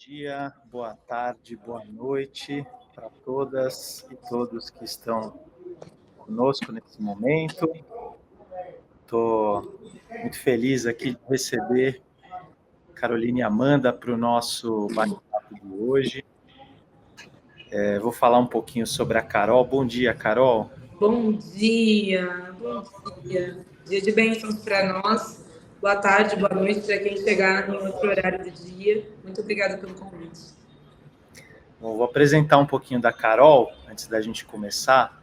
dia, boa tarde, boa noite para todas e todos que estão conosco nesse momento. Estou muito feliz aqui de receber Caroline e Amanda para o nosso bate-papo de hoje. Vou falar um pouquinho sobre a Carol. Bom dia, Carol. Bom dia, bom dia. Dia de bênçãos para nós. Boa tarde, boa noite para quem chegar em outro horário do dia. Muito obrigada pelo convite. Bom, vou apresentar um pouquinho da Carol antes da gente começar.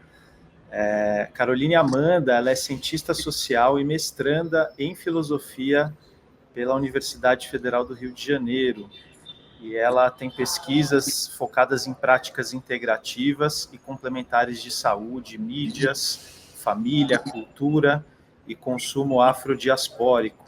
Caroline Amanda, ela é cientista social e mestranda em filosofia pela Universidade Federal do Rio de Janeiro. E ela tem pesquisas focadas em práticas integrativas e complementares de saúde, mídias, família, cultura e consumo afrodiaspórico.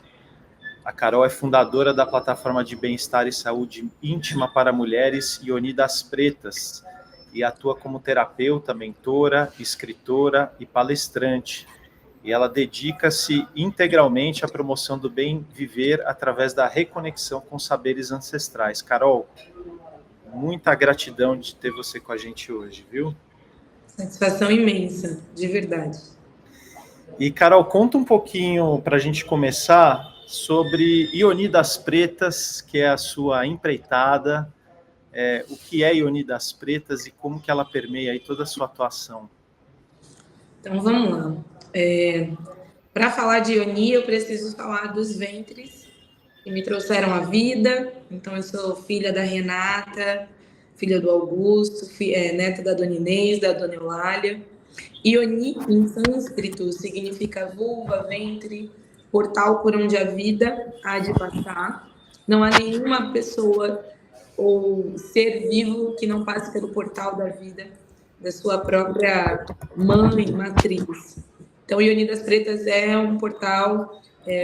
A Carol é fundadora da plataforma de bem-estar e saúde íntima para mulheres Ioni das Pretas e atua como terapeuta, mentora, escritora e palestrante. E ela dedica-se integralmente à promoção do bem viver através da reconexão com saberes ancestrais. Carol, muita gratidão de ter você com a gente hoje, viu? Satisfação imensa, de verdade. E, Carol, conta um pouquinho, para a gente começar, sobre Ioni das Pretas, que é a sua empreitada, o que é Ioni das Pretas e como que ela permeia aí toda a sua atuação. Então, vamos lá. Para falar de Ioni, eu preciso falar dos ventres que me trouxeram a vida. Então, eu sou filha da Renata, filha do Augusto, neta da Dona Inês, da Dona Eulália. Ioni, em sânscrito, significa vulva, ventre, portal por onde a vida há de passar. Não há nenhuma pessoa ou ser vivo que não passe pelo portal da vida da sua própria mãe, matriz. Então, Ioni das Pretas é um portal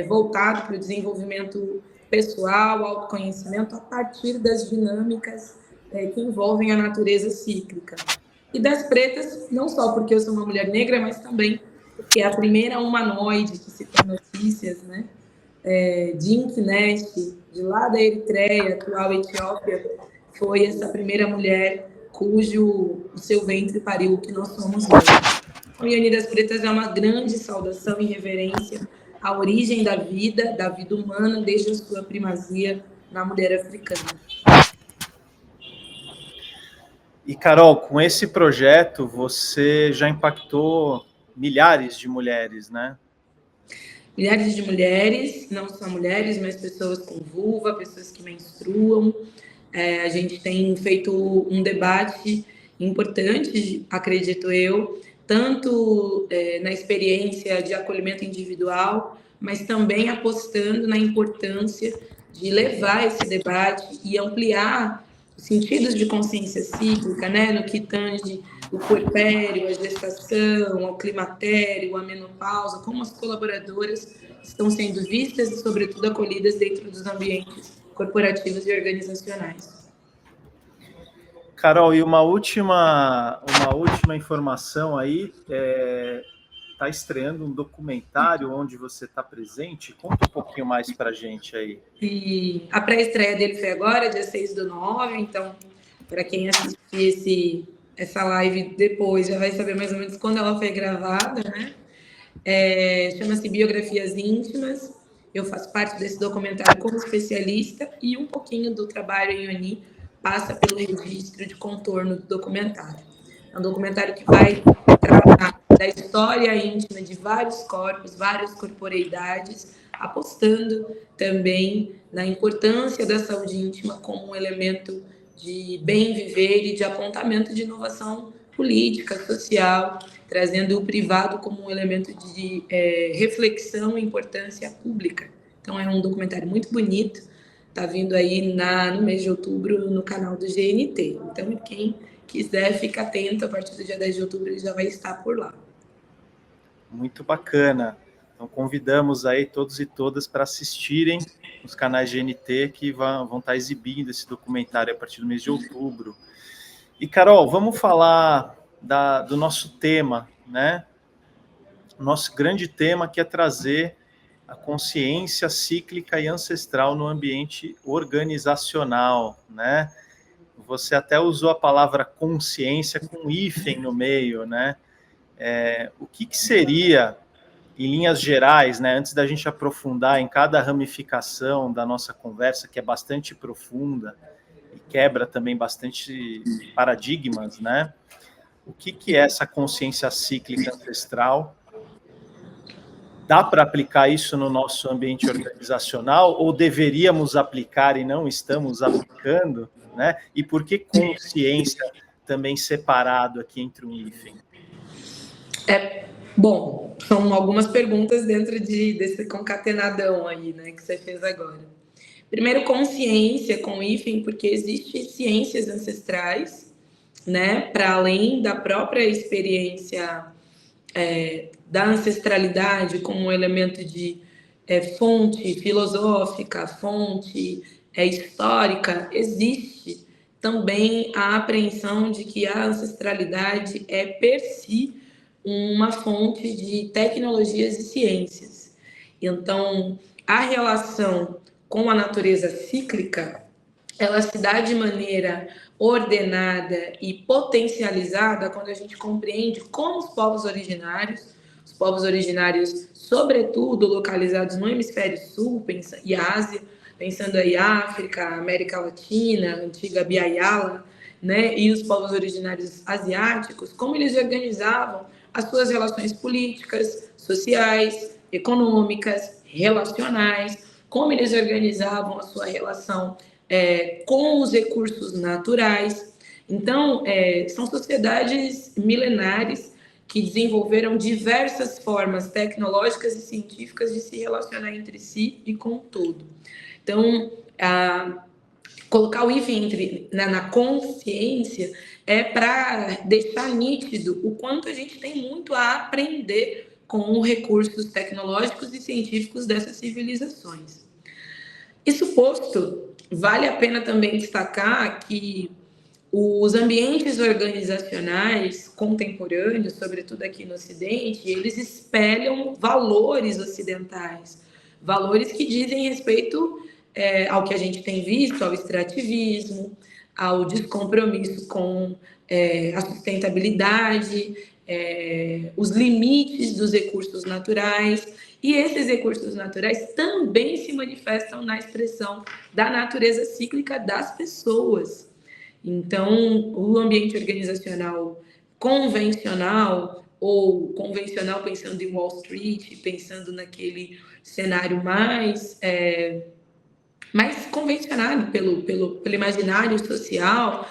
voltado para o desenvolvimento pessoal, autoconhecimento, a partir das dinâmicas que envolvem a natureza cíclica. E das pretas, não só porque eu sou uma mulher negra, mas também porque é a primeira humanoide que se tem notícias, né? Dinky Nest, de lá da Eritreia, atual Etiópia, foi essa primeira mulher cujo o seu ventre pariu o que nós somos hoje. O Ioni das Pretas é uma grande saudação e reverência à origem da vida humana, desde a sua primazia na mulher africana. E, Carol, com esse projeto, você já impactou milhares de mulheres, né? Milhares de mulheres, não só mulheres, mas pessoas com vulva, pessoas que menstruam. A gente tem feito um debate importante, acredito eu, tanto na experiência de acolhimento individual, mas também apostando na importância de levar esse debate e ampliar os sentidos de consciência cíclica, né, no que tange o puerpério, a gestação, o climatério, a menopausa, como as colaboradoras estão sendo vistas e, sobretudo, acolhidas dentro dos ambientes corporativos e organizacionais. Carol, e uma última informação aí, está estreando um documentário onde você está presente. Conta um pouquinho mais para a gente aí. E a pré-estreia dele foi agora, dia 6/9, então, para quem assistir essa live depois, já vai saber mais ou menos quando ela foi gravada, né? Chama-se Biografias Íntimas. Eu faço parte desse documentário como especialista e um pouquinho do trabalho em Ioni passa pelo registro de contorno do documentário. É um documentário que vai tratar da história íntima de vários corpos, várias corporeidades, apostando também na importância da saúde íntima como um elemento de bem viver e de apontamento de inovação política, social, trazendo o privado como um elemento de reflexão e importância pública. Então, é um documentário muito bonito, está vindo aí no mês de outubro no canal do GNT. Então, quem quiser, fica atento, a partir do dia 10 de outubro ele já vai estar por lá. Muito bacana. Então, convidamos aí todos e todas para assistirem os canais GNT que vão estar exibindo esse documentário a partir do mês de outubro. E, Carol, vamos falar do nosso tema, né? O nosso grande tema, que é trazer a consciência cíclica e ancestral no ambiente organizacional, né? Você até usou a palavra consciência com hífen no meio, né? O que seria, em linhas gerais, né, antes da gente aprofundar em cada ramificação da nossa conversa, que é bastante profunda e quebra também bastante paradigmas, né? O que é essa consciência cíclica ancestral? Dá para aplicar isso no nosso ambiente organizacional ou deveríamos aplicar e não estamos aplicando, né? E por que consciência também separado aqui entre um hífen? Bom, são algumas perguntas dentro desse concatenadão aí, né, que você fez agora. Primeiro, consciência com hífen, porque existem ciências ancestrais, né, para além da própria experiência da ancestralidade como um elemento de fonte filosófica, fonte histórica, existe também a apreensão de que a ancestralidade é, per si, uma fonte de tecnologias e ciências. Então, a relação com a natureza cíclica, ela se dá de maneira ordenada e potencializada quando a gente compreende como os povos originários, sobretudo localizados no hemisfério sul e Ásia, pensando aí África, América Latina, antiga Biayala, né, e os povos originários asiáticos, como eles organizavam as suas relações políticas, sociais, econômicas, relacionais, como eles organizavam a sua relação com os recursos naturais. Então, são sociedades milenares que desenvolveram diversas formas tecnológicas e científicas de se relacionar entre si e com o todo. Então, colocar o hífen na consciência é para deixar nítido o quanto a gente tem muito a aprender com os recursos tecnológicos e científicos dessas civilizações. Isso posto, vale a pena também destacar que os ambientes organizacionais contemporâneos, sobretudo aqui no Ocidente, eles espelham valores ocidentais, valores que dizem respeito ao que a gente tem visto, ao extrativismo, ao descompromisso com a sustentabilidade, os limites dos recursos naturais. E esses recursos naturais também se manifestam na expressão da natureza cíclica das pessoas. Então, o ambiente organizacional convencional, ou convencional pensando em Wall Street, pensando naquele cenário mais convencionado pelo imaginário social,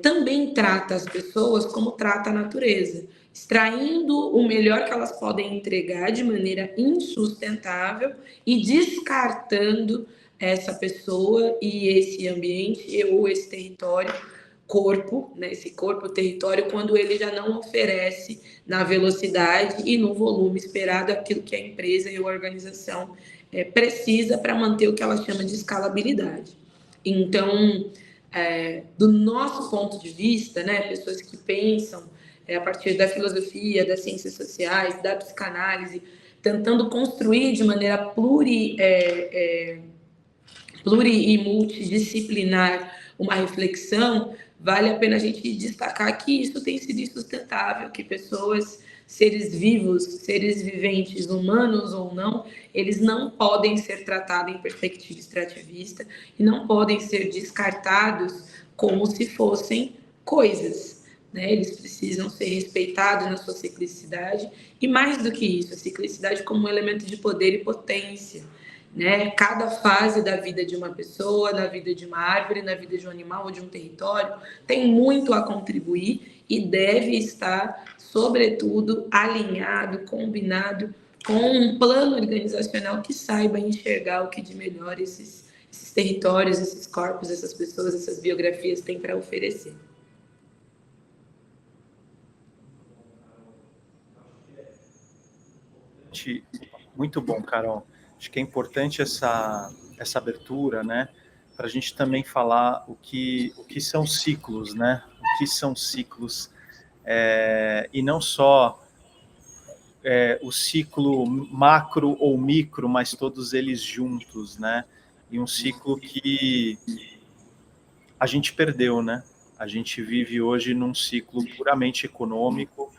também trata as pessoas como trata a natureza, extraindo o melhor que elas podem entregar de maneira insustentável e descartando essa pessoa e esse ambiente ou esse território, corpo, né, esse corpo, território, quando ele já não oferece na velocidade e no volume esperado aquilo que a empresa e a organização precisa para manter o que ela chama de escalabilidade. Então, do nosso ponto de vista, né, pessoas que pensam a partir da filosofia, das ciências sociais, da psicanálise, tentando construir de maneira pluri e multidisciplinar uma reflexão, vale a pena a gente destacar que isso tem sido insustentável, que pessoas, seres vivos, seres viventes, humanos ou não, eles não podem ser tratados em perspectiva extrativista e não podem ser descartados como se fossem coisas, né? Eles precisam ser respeitados na sua ciclicidade e, mais do que isso, a ciclicidade como um elemento de poder e potência, né? Cada fase da vida de uma pessoa, na vida de uma árvore, na vida de um animal ou de um território, tem muito a contribuir e deve estar, sobretudo, alinhado, combinado com um plano organizacional que saiba enxergar o que de melhor esses territórios, esses corpos, essas pessoas, essas biografias têm para oferecer. Muito bom, Carol. Acho que é importante essa abertura, né? Para a gente também falar o que são ciclos, né? O que são ciclos, e não só o ciclo macro ou micro, mas todos eles juntos, né? E um ciclo que a gente perdeu, né? A gente vive hoje num ciclo puramente econômico,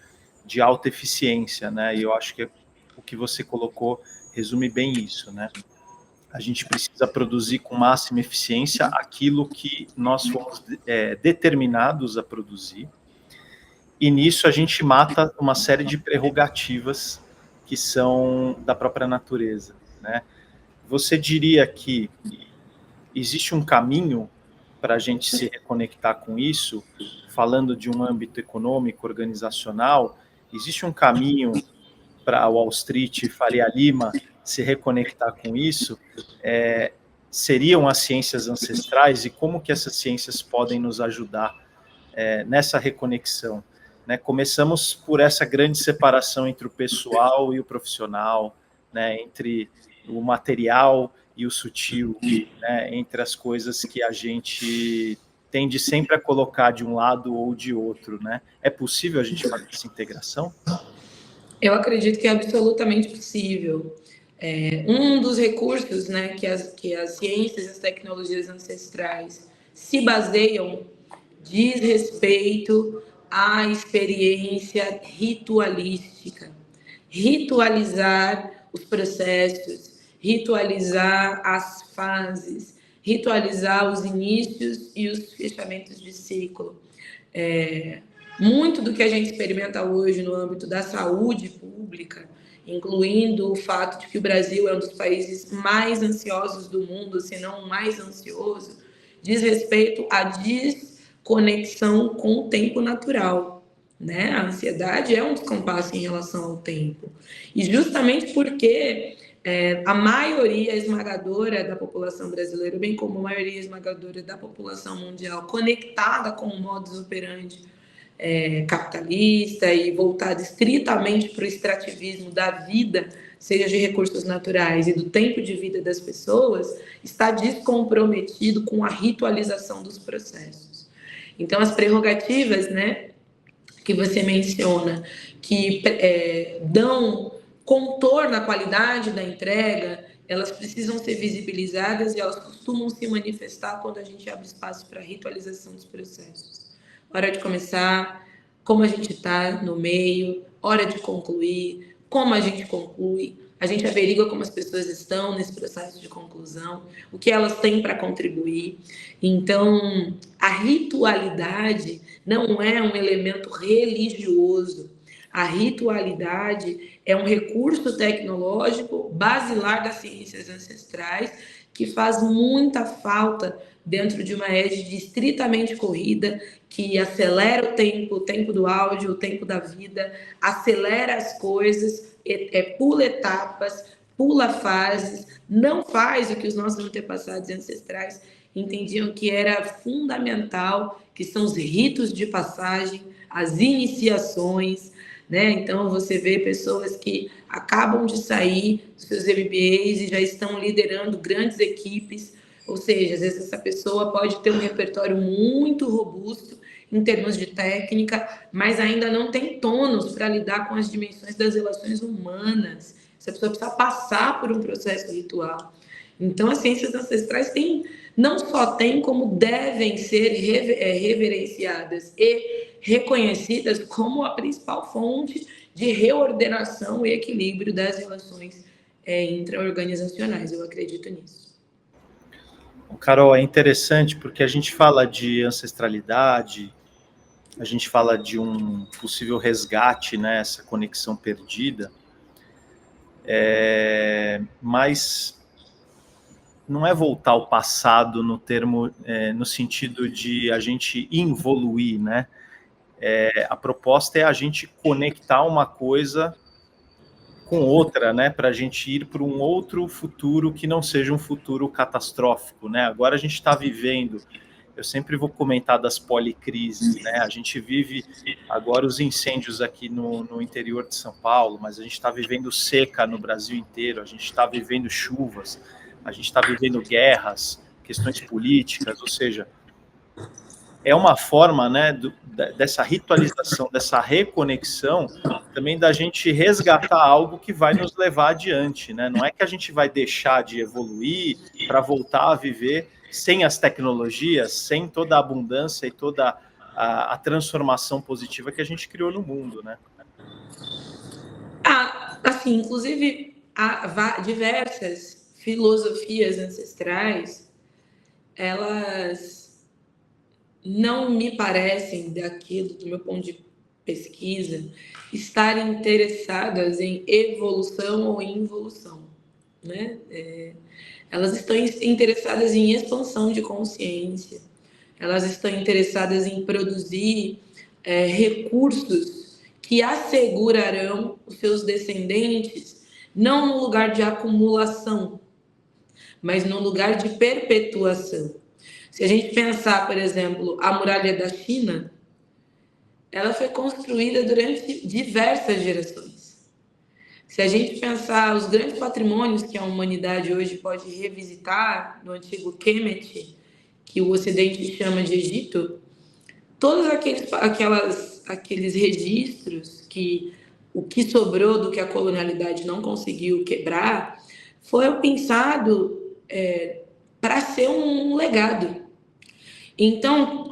de alta eficiência, né? E eu acho que o que você colocou resume bem isso, né? A gente precisa produzir com máxima eficiência aquilo que nós fomos determinados a produzir, e nisso a gente mata uma série de prerrogativas que são da própria natureza, né? Você diria que existe um caminho para a gente se reconectar com isso, falando de um âmbito econômico, organizacional, existe um caminho para Wall Street e Faria Lima se reconectar com isso? Seriam as ciências ancestrais, e como que essas ciências podem nos ajudar nessa reconexão? Né? Começamos por essa grande separação entre o pessoal e o profissional, né? Entre o material e o sutil, né? Entre as coisas que a gente tende sempre a colocar de um lado ou de outro, né? É possível a gente fazer essa integração? Eu acredito que é absolutamente possível. Um dos recursos, né, que as ciências e as tecnologias ancestrais se baseiam diz respeito à experiência ritualística. Ritualizar os processos, ritualizar as fases, ritualizar os inícios e os fechamentos de ciclo. Muito do que a gente experimenta hoje no âmbito da saúde pública, incluindo o fato de que o Brasil é um dos países mais ansiosos do mundo, se não o mais ansioso, diz respeito à desconexão com o tempo natural, né? A ansiedade é um descompasso em relação ao tempo. E justamente porque a maioria esmagadora da população brasileira, bem como a maioria esmagadora da população mundial, conectada com o modus operandi capitalista e voltado estritamente para o extrativismo da vida, seja de recursos naturais e do tempo de vida das pessoas, está descomprometido com a ritualização dos processos. Então, as prerrogativas, né, que você menciona, que dão contorno à qualidade da entrega, elas precisam ser visibilizadas e elas costumam se manifestar quando a gente abre espaço para a ritualização dos processos. Hora de começar, como a gente está no meio, hora de concluir, como a gente conclui, a gente averigua como as pessoas estão nesse processo de conclusão, o que elas têm para contribuir. Então, a ritualidade não é um elemento religioso. A ritualidade é um recurso tecnológico basilar das ciências ancestrais que faz muita falta dentro de uma égide estritamente corrida, que acelera o tempo do áudio, o tempo da vida, acelera as coisas, pula etapas, pula fases, não faz o que os nossos antepassados e ancestrais entendiam que era fundamental, que são os ritos de passagem, as iniciações, né? Então, você vê pessoas que acabam de sair dos seus MBAs e já estão liderando grandes equipes, ou seja, às vezes essa pessoa pode ter um repertório muito robusto em termos de técnica, mas ainda não tem tônus para lidar com as dimensões das relações humanas. Essa pessoa precisa passar por um processo ritual. Então, as ciências ancestrais não só têm, como devem ser reverenciadas e reconhecidas como a principal fonte de reordenação e equilíbrio das relações intra-organizacionais. Eu acredito nisso. Carol, é interessante porque a gente fala de ancestralidade, a gente fala de um possível resgate, né, essa conexão perdida, mas não é voltar ao passado no sentido de a gente involuir, né? A proposta é a gente conectar uma coisa com outra, né, para a gente ir para um outro futuro que não seja um futuro catastrófico, né? Agora a gente está vivendo, eu sempre vou comentar das policrises, né? A gente vive agora os incêndios aqui no interior de São Paulo, mas a gente está vivendo seca no Brasil inteiro, a gente está vivendo chuvas, a gente está vivendo guerras, questões políticas, ou seja, é uma forma, né, dessa ritualização, dessa reconexão, também da gente resgatar algo que vai nos levar adiante, né? Não é que a gente vai deixar de evoluir para voltar a viver sem as tecnologias, sem toda a abundância e toda a transformação positiva que a gente criou no mundo, né? Assim, inclusive, há diversas filosofias ancestrais, elas não me parecem, daquilo, do meu ponto de pesquisa, estarem interessadas em evolução ou em involução, né? Elas estão interessadas em expansão de consciência, elas estão interessadas em produzir recursos que assegurarão os seus descendentes, não no lugar de acumulação, mas no lugar de perpetuação. Se a gente pensar, por exemplo, a muralha da China, ela foi construída durante diversas gerações. Se a gente pensar os grandes patrimônios que a humanidade hoje pode revisitar no antigo Kemet, que o Ocidente chama de Egito, todos aqueles registros que o que sobrou do que a colonialidade não conseguiu quebrar foi pensado para ser um legado. Então,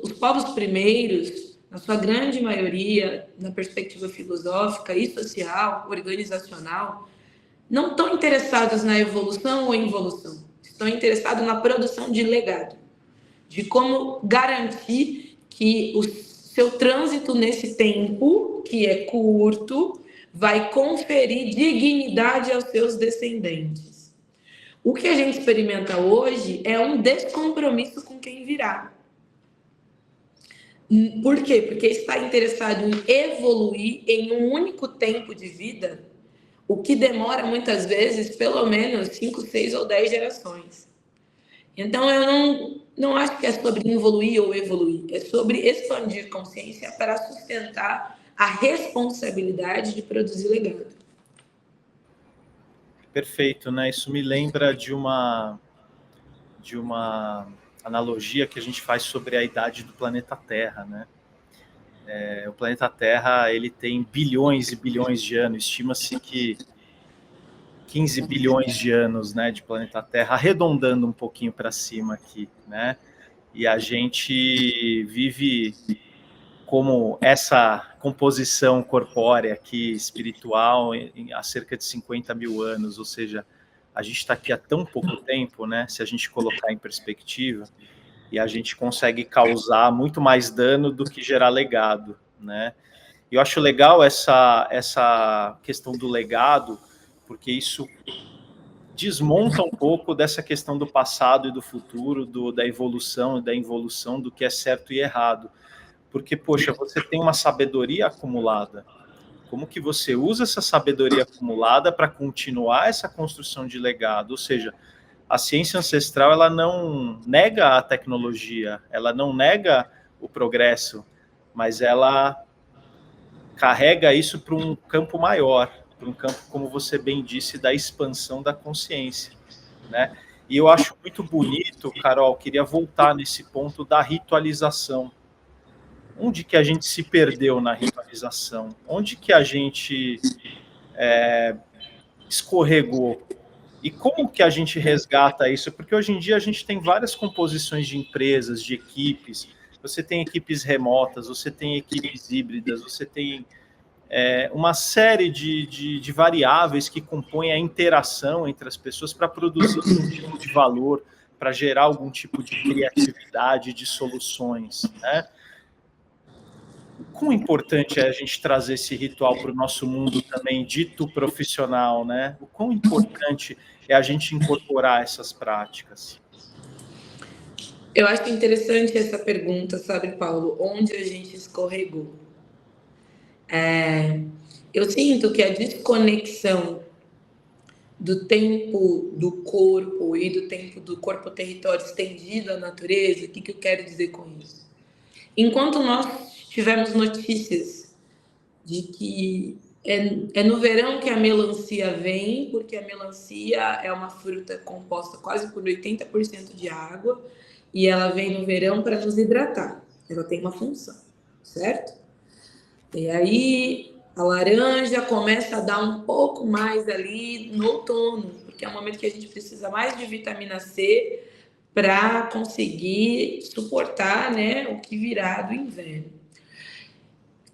os povos primeiros, na sua grande maioria, na perspectiva filosófica e social, organizacional, não estão interessados na evolução ou involução, estão interessados na produção de legado, de como garantir que o seu trânsito nesse tempo, que é curto, vai conferir dignidade aos seus descendentes. O que a gente experimenta hoje é um descompromisso com quem virá. Por quê? Porque está interessado em evoluir em um único tempo de vida, o que demora muitas vezes pelo menos 5, 6 ou 10 gerações. Então, eu não acho que é sobre evoluir ou evoluir, é sobre expandir consciência para sustentar a responsabilidade de produzir legado. Perfeito, né? Isso me lembra de uma analogia que a gente faz sobre a idade do planeta Terra, né? O planeta Terra, ele tem bilhões e bilhões de anos, estima-se que 15 bilhões de anos, né, de planeta Terra, arredondando um pouquinho para cima aqui, né? E a gente vive como essa composição corpórea aqui, espiritual, há cerca de 50 mil anos, ou seja, a gente está aqui há tão pouco tempo, né? Se a gente colocar em perspectiva, e a gente consegue causar muito mais dano do que gerar legado, né? E eu acho legal essa questão do legado, porque isso desmonta um pouco dessa questão do passado e do futuro, da evolução e da involução, do que é certo e errado. Porque, poxa, você tem uma sabedoria acumulada. Como que você usa essa sabedoria acumulada para continuar essa construção de legado? Ou seja, a ciência ancestral, ela não nega a tecnologia, ela não nega o progresso, mas ela carrega isso para um campo maior, para um campo, como você bem disse, da expansão da consciência, né? E eu acho muito bonito, Carol, queria voltar nesse ponto da ritualização. Onde que a gente se perdeu na ritualização? Onde que a gente escorregou? E como que a gente resgata isso? Porque hoje em dia a gente tem várias composições de empresas, de equipes. Você tem equipes remotas, você tem equipes híbridas, você tem uma série de variáveis que compõem a interação entre as pessoas para produzir um tipo de valor, para gerar algum tipo de criatividade, de soluções, né? Quão importante é a gente trazer esse ritual para o nosso mundo também dito profissional, né? O quão importante é a gente incorporar essas práticas? Eu acho interessante essa pergunta, sabe, Paulo? Onde a gente escorregou? Eu sinto que a desconexão do tempo do corpo e do tempo do corpo-território estendido à natureza, o que eu quero dizer com isso? Enquanto nós tivemos notícias de que é no verão que a melancia vem, porque a melancia é uma fruta composta quase por 80% de água, e ela vem no verão para nos hidratar. Ela tem uma função, certo? E aí a laranja começa a dar um pouco mais ali no outono, porque é o momento que a gente precisa mais de vitamina C para conseguir suportar, né, o que virá do inverno.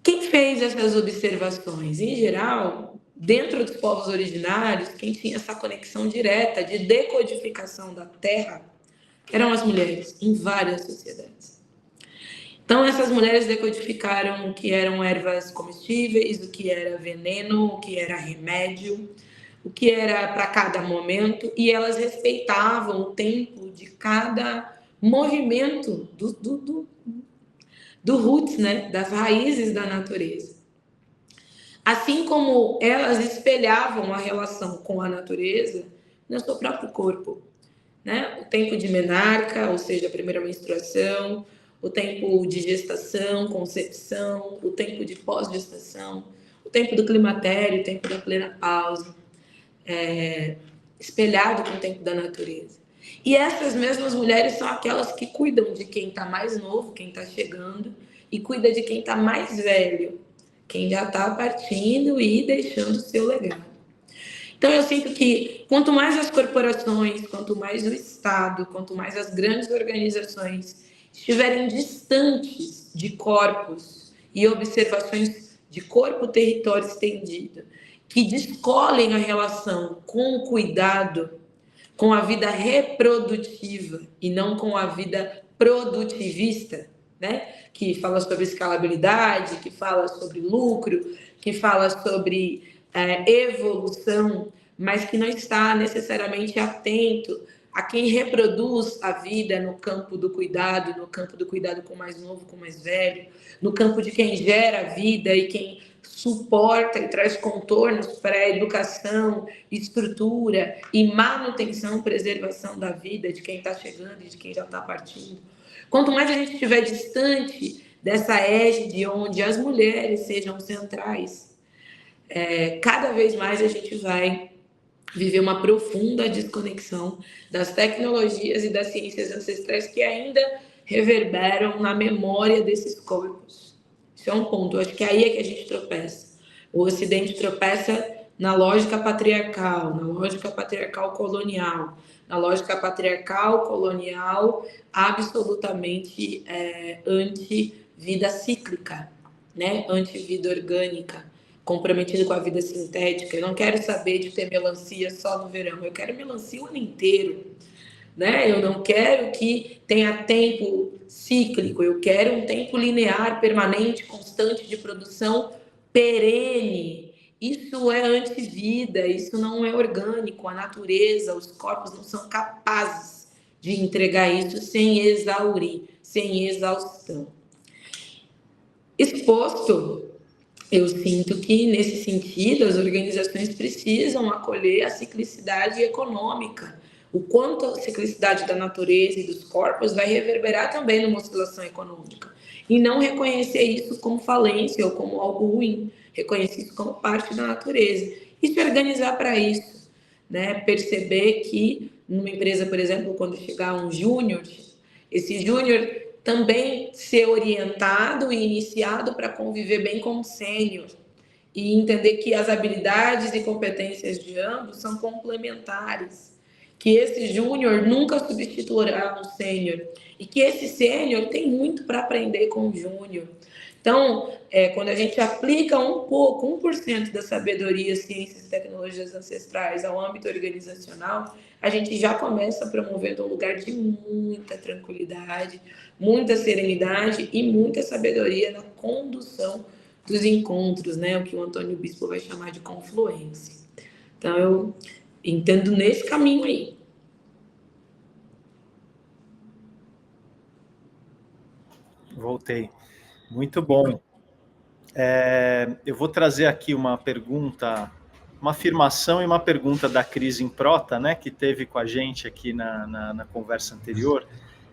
Quem fez essas observações? Em geral, dentro dos povos originários, quem tinha essa conexão direta de decodificação da terra eram as mulheres, em várias sociedades. Então, essas mulheres decodificaram o que eram ervas comestíveis, o que era veneno, o que era remédio, o que era para cada momento, e elas respeitavam o tempo de cada movimento do roots, né, das raízes da natureza. Assim como elas espelhavam a relação com a natureza no seu próprio corpo, né? O tempo de menarca, ou seja, a primeira menstruação, o tempo de gestação, concepção, o tempo de pós-gestação, o tempo do climatério, o tempo da plenapausa, espelhado com o tempo da natureza. E essas mesmas mulheres são aquelas que cuidam de quem está mais novo, quem está chegando, e cuida de quem está mais velho, quem já está partindo e deixando o seu legado. Então, eu sinto que quanto mais as corporações, quanto mais o Estado, quanto mais as grandes organizações estiverem distantes de corpos e observações de corpo-território estendido, que descolem a relação com o cuidado, com a vida reprodutiva e não com a vida produtivista, né? Que fala sobre escalabilidade, que fala sobre lucro, que fala sobre evolução, mas que não está necessariamente atento a quem reproduz a vida no campo do cuidado com o mais novo, com o mais velho, no campo de quem gera a vida e quem suporta e traz contornos para a educação, estrutura e manutenção, preservação da vida de quem está chegando e de quem já está partindo. Quanto mais a gente estiver distante dessa égide onde as mulheres sejam centrais, cada vez mais a gente vai viver uma profunda desconexão das tecnologias e das ciências ancestrais que ainda reverberam na memória desses corpos. Isso é um ponto, eu acho que aí é que a gente tropeça. O Ocidente tropeça na lógica patriarcal colonial, na lógica patriarcal colonial absolutamente anti-vida cíclica, né? Anti-vida orgânica, comprometido com a vida sintética. Eu não quero saber de ter melancia só no verão, eu quero melancia o ano inteiro, né? Eu não quero que tenha tempo cíclico, eu quero um tempo linear, permanente, constante de produção perene. Isso é antivida, isso não é orgânico. A natureza, os corpos não são capazes de entregar isso sem exaurir, sem exaustão. Exposto, eu sinto que, nesse sentido, as organizações precisam acolher a ciclicidade econômica. O quanto a ciclicidade da natureza e dos corpos vai reverberar também numa oscilação econômica. E não reconhecer isso como falência ou como algo ruim. Reconhecer isso como parte da natureza. E se organizar para isso, né? Perceber que, numa empresa, por exemplo, quando chegar um júnior, esse júnior também ser orientado e iniciado para conviver bem com o sênior e entender que as habilidades e competências de ambos são complementares, que esse júnior nunca substituirá um sênior e que esse sênior tem muito para aprender com o júnior. Então, quando a gente aplica um pouco, 1% da sabedoria, ciências e tecnologias ancestrais ao âmbito organizacional, a gente já começa promovendo um lugar de muita tranquilidade, muita serenidade e muita sabedoria na condução dos encontros, né? O que o Antônio Bispo vai chamar de confluência. Então, eu entendo nesse caminho aí. Voltei. Muito bom. Eu vou trazer aqui uma pergunta, uma afirmação e uma pergunta da Cris Improta, né, que teve com a gente aqui na conversa anterior.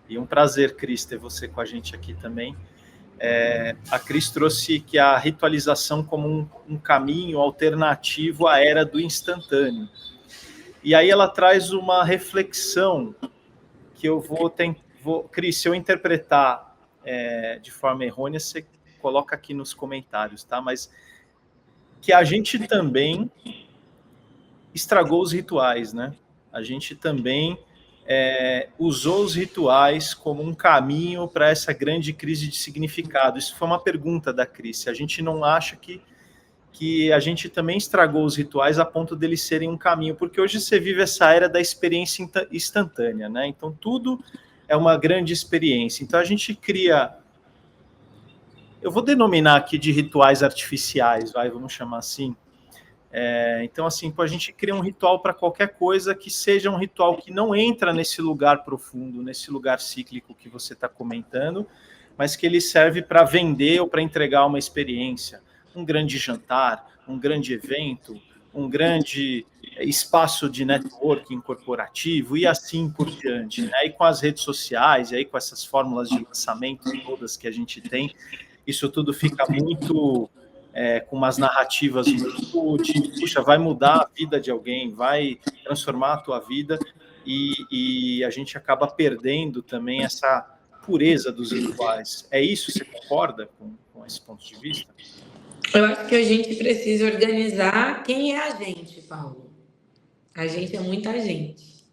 E um prazer, Cris, ter você com a gente aqui também. A Cris trouxe que a ritualização como um caminho alternativo à era do instantâneo. E aí ela traz uma reflexão que eu vou Cris, se eu interpretar de forma errônea, você coloca aqui nos comentários, tá? Mas que a gente também estragou os rituais, né? A gente também usou os rituais como um caminho para essa grande crise de significado. Isso foi uma pergunta da Cris. Se a gente não acha que a gente também estragou os rituais a ponto deles serem um caminho, porque hoje você vive essa era da experiência instantânea, né? Então tudo é uma grande experiência. Então a gente cria, eu vou denominar aqui de rituais artificiais, vamos chamar assim. Então, assim, a gente cria um ritual para qualquer coisa que seja um ritual que não entra nesse lugar profundo, nesse lugar cíclico que você está comentando, mas que ele serve para vender ou para entregar uma experiência, um grande jantar, um grande evento, um grande espaço de networking corporativo e assim por diante, né? E com as redes sociais, e aí com essas fórmulas de lançamento todas que a gente tem, isso tudo fica muito... com umas narrativas muito puxa, vai mudar a vida de alguém, vai transformar a tua vida, e a gente acaba perdendo também essa pureza dos rituais. É isso? Você concorda com esse ponto de vista? Eu acho que a gente precisa organizar quem é a gente, Paulo. A gente é muita gente.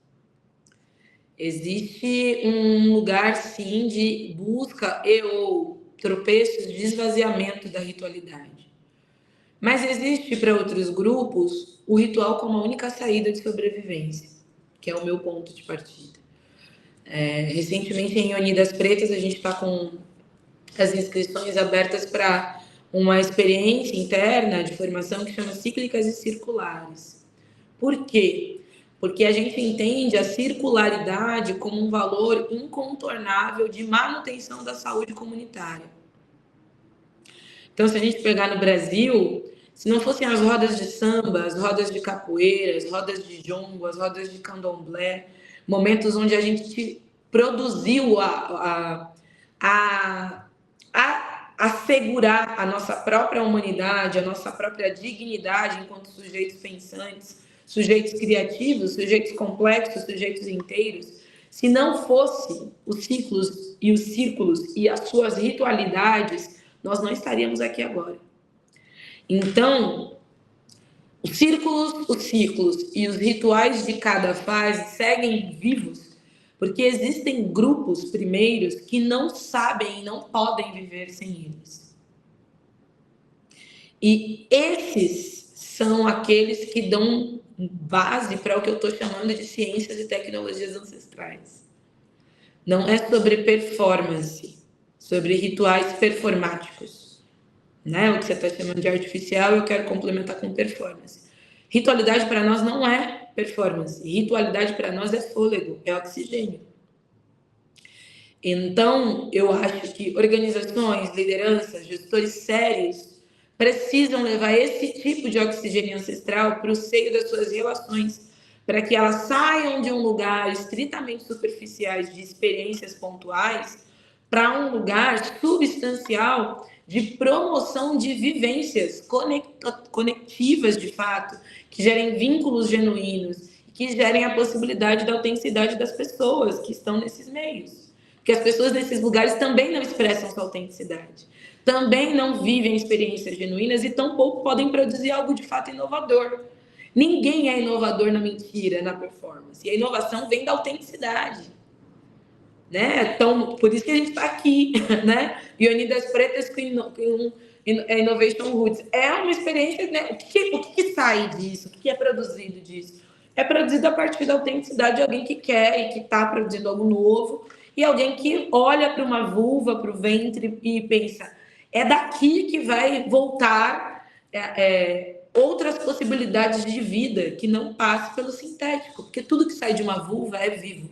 Existe um lugar, sim, de busca ou tropeços de esvaziamento da ritualidade. Mas existe para outros grupos o ritual como a única saída de sobrevivência, que é o meu ponto de partida. Recentemente, em Unidas Pretas, a gente está com as inscrições abertas para uma experiência interna de formação que chama Cíclicas e Circulares. Por quê? Porque a gente entende a circularidade como um valor incontornável de manutenção da saúde comunitária. Então, se a gente pegar no Brasil, se não fossem as rodas de samba, as rodas de capoeira, as rodas de jongo, as rodas de candomblé, momentos onde a gente produziu a assegurar a nossa própria humanidade, a nossa própria dignidade enquanto sujeitos pensantes, sujeitos criativos, sujeitos complexos, sujeitos inteiros, se não fosse os ciclos e os círculos e as suas ritualidades, nós não estaríamos aqui agora. Então, os círculos e os rituais de cada fase seguem vivos, porque existem grupos primeiros que não sabem e não podem viver sem eles. E esses são aqueles que dão base para o que eu estou chamando de ciências e tecnologias ancestrais. Não é sobre performance, sobre rituais performáticos, né? O que você está chamando de artificial, eu quero complementar com performance. Ritualidade para nós não é performance. Ritualidade para nós é fôlego, é oxigênio. Então, eu acho que organizações, lideranças, gestores sérios precisam levar esse tipo de oxigênio ancestral para o seio das suas relações, para que elas saiam de um lugar estritamente superficiais de experiências pontuais para um lugar substancial de promoção de vivências conectivas de fato, que gerem vínculos genuínos, que gerem a possibilidade da autenticidade das pessoas que estão nesses meios. Porque as pessoas nesses lugares também não expressam sua autenticidade, também não vivem experiências genuínas e tampouco podem produzir algo de fato inovador. Ninguém é inovador na mentira, na performance. E a inovação vem da autenticidade. Né? Então, por isso que a gente está aqui, né? E Unidas Pretas com Innovation Roots. É uma experiência, né? O que sai disso? O que é produzido disso? É produzido a partir da autenticidade de alguém que quer e que está produzindo algo novo, e alguém que olha para uma vulva, para o ventre e pensa, é daqui que vai voltar outras possibilidades de vida que não passe pelo sintético, porque tudo que sai de uma vulva é vivo.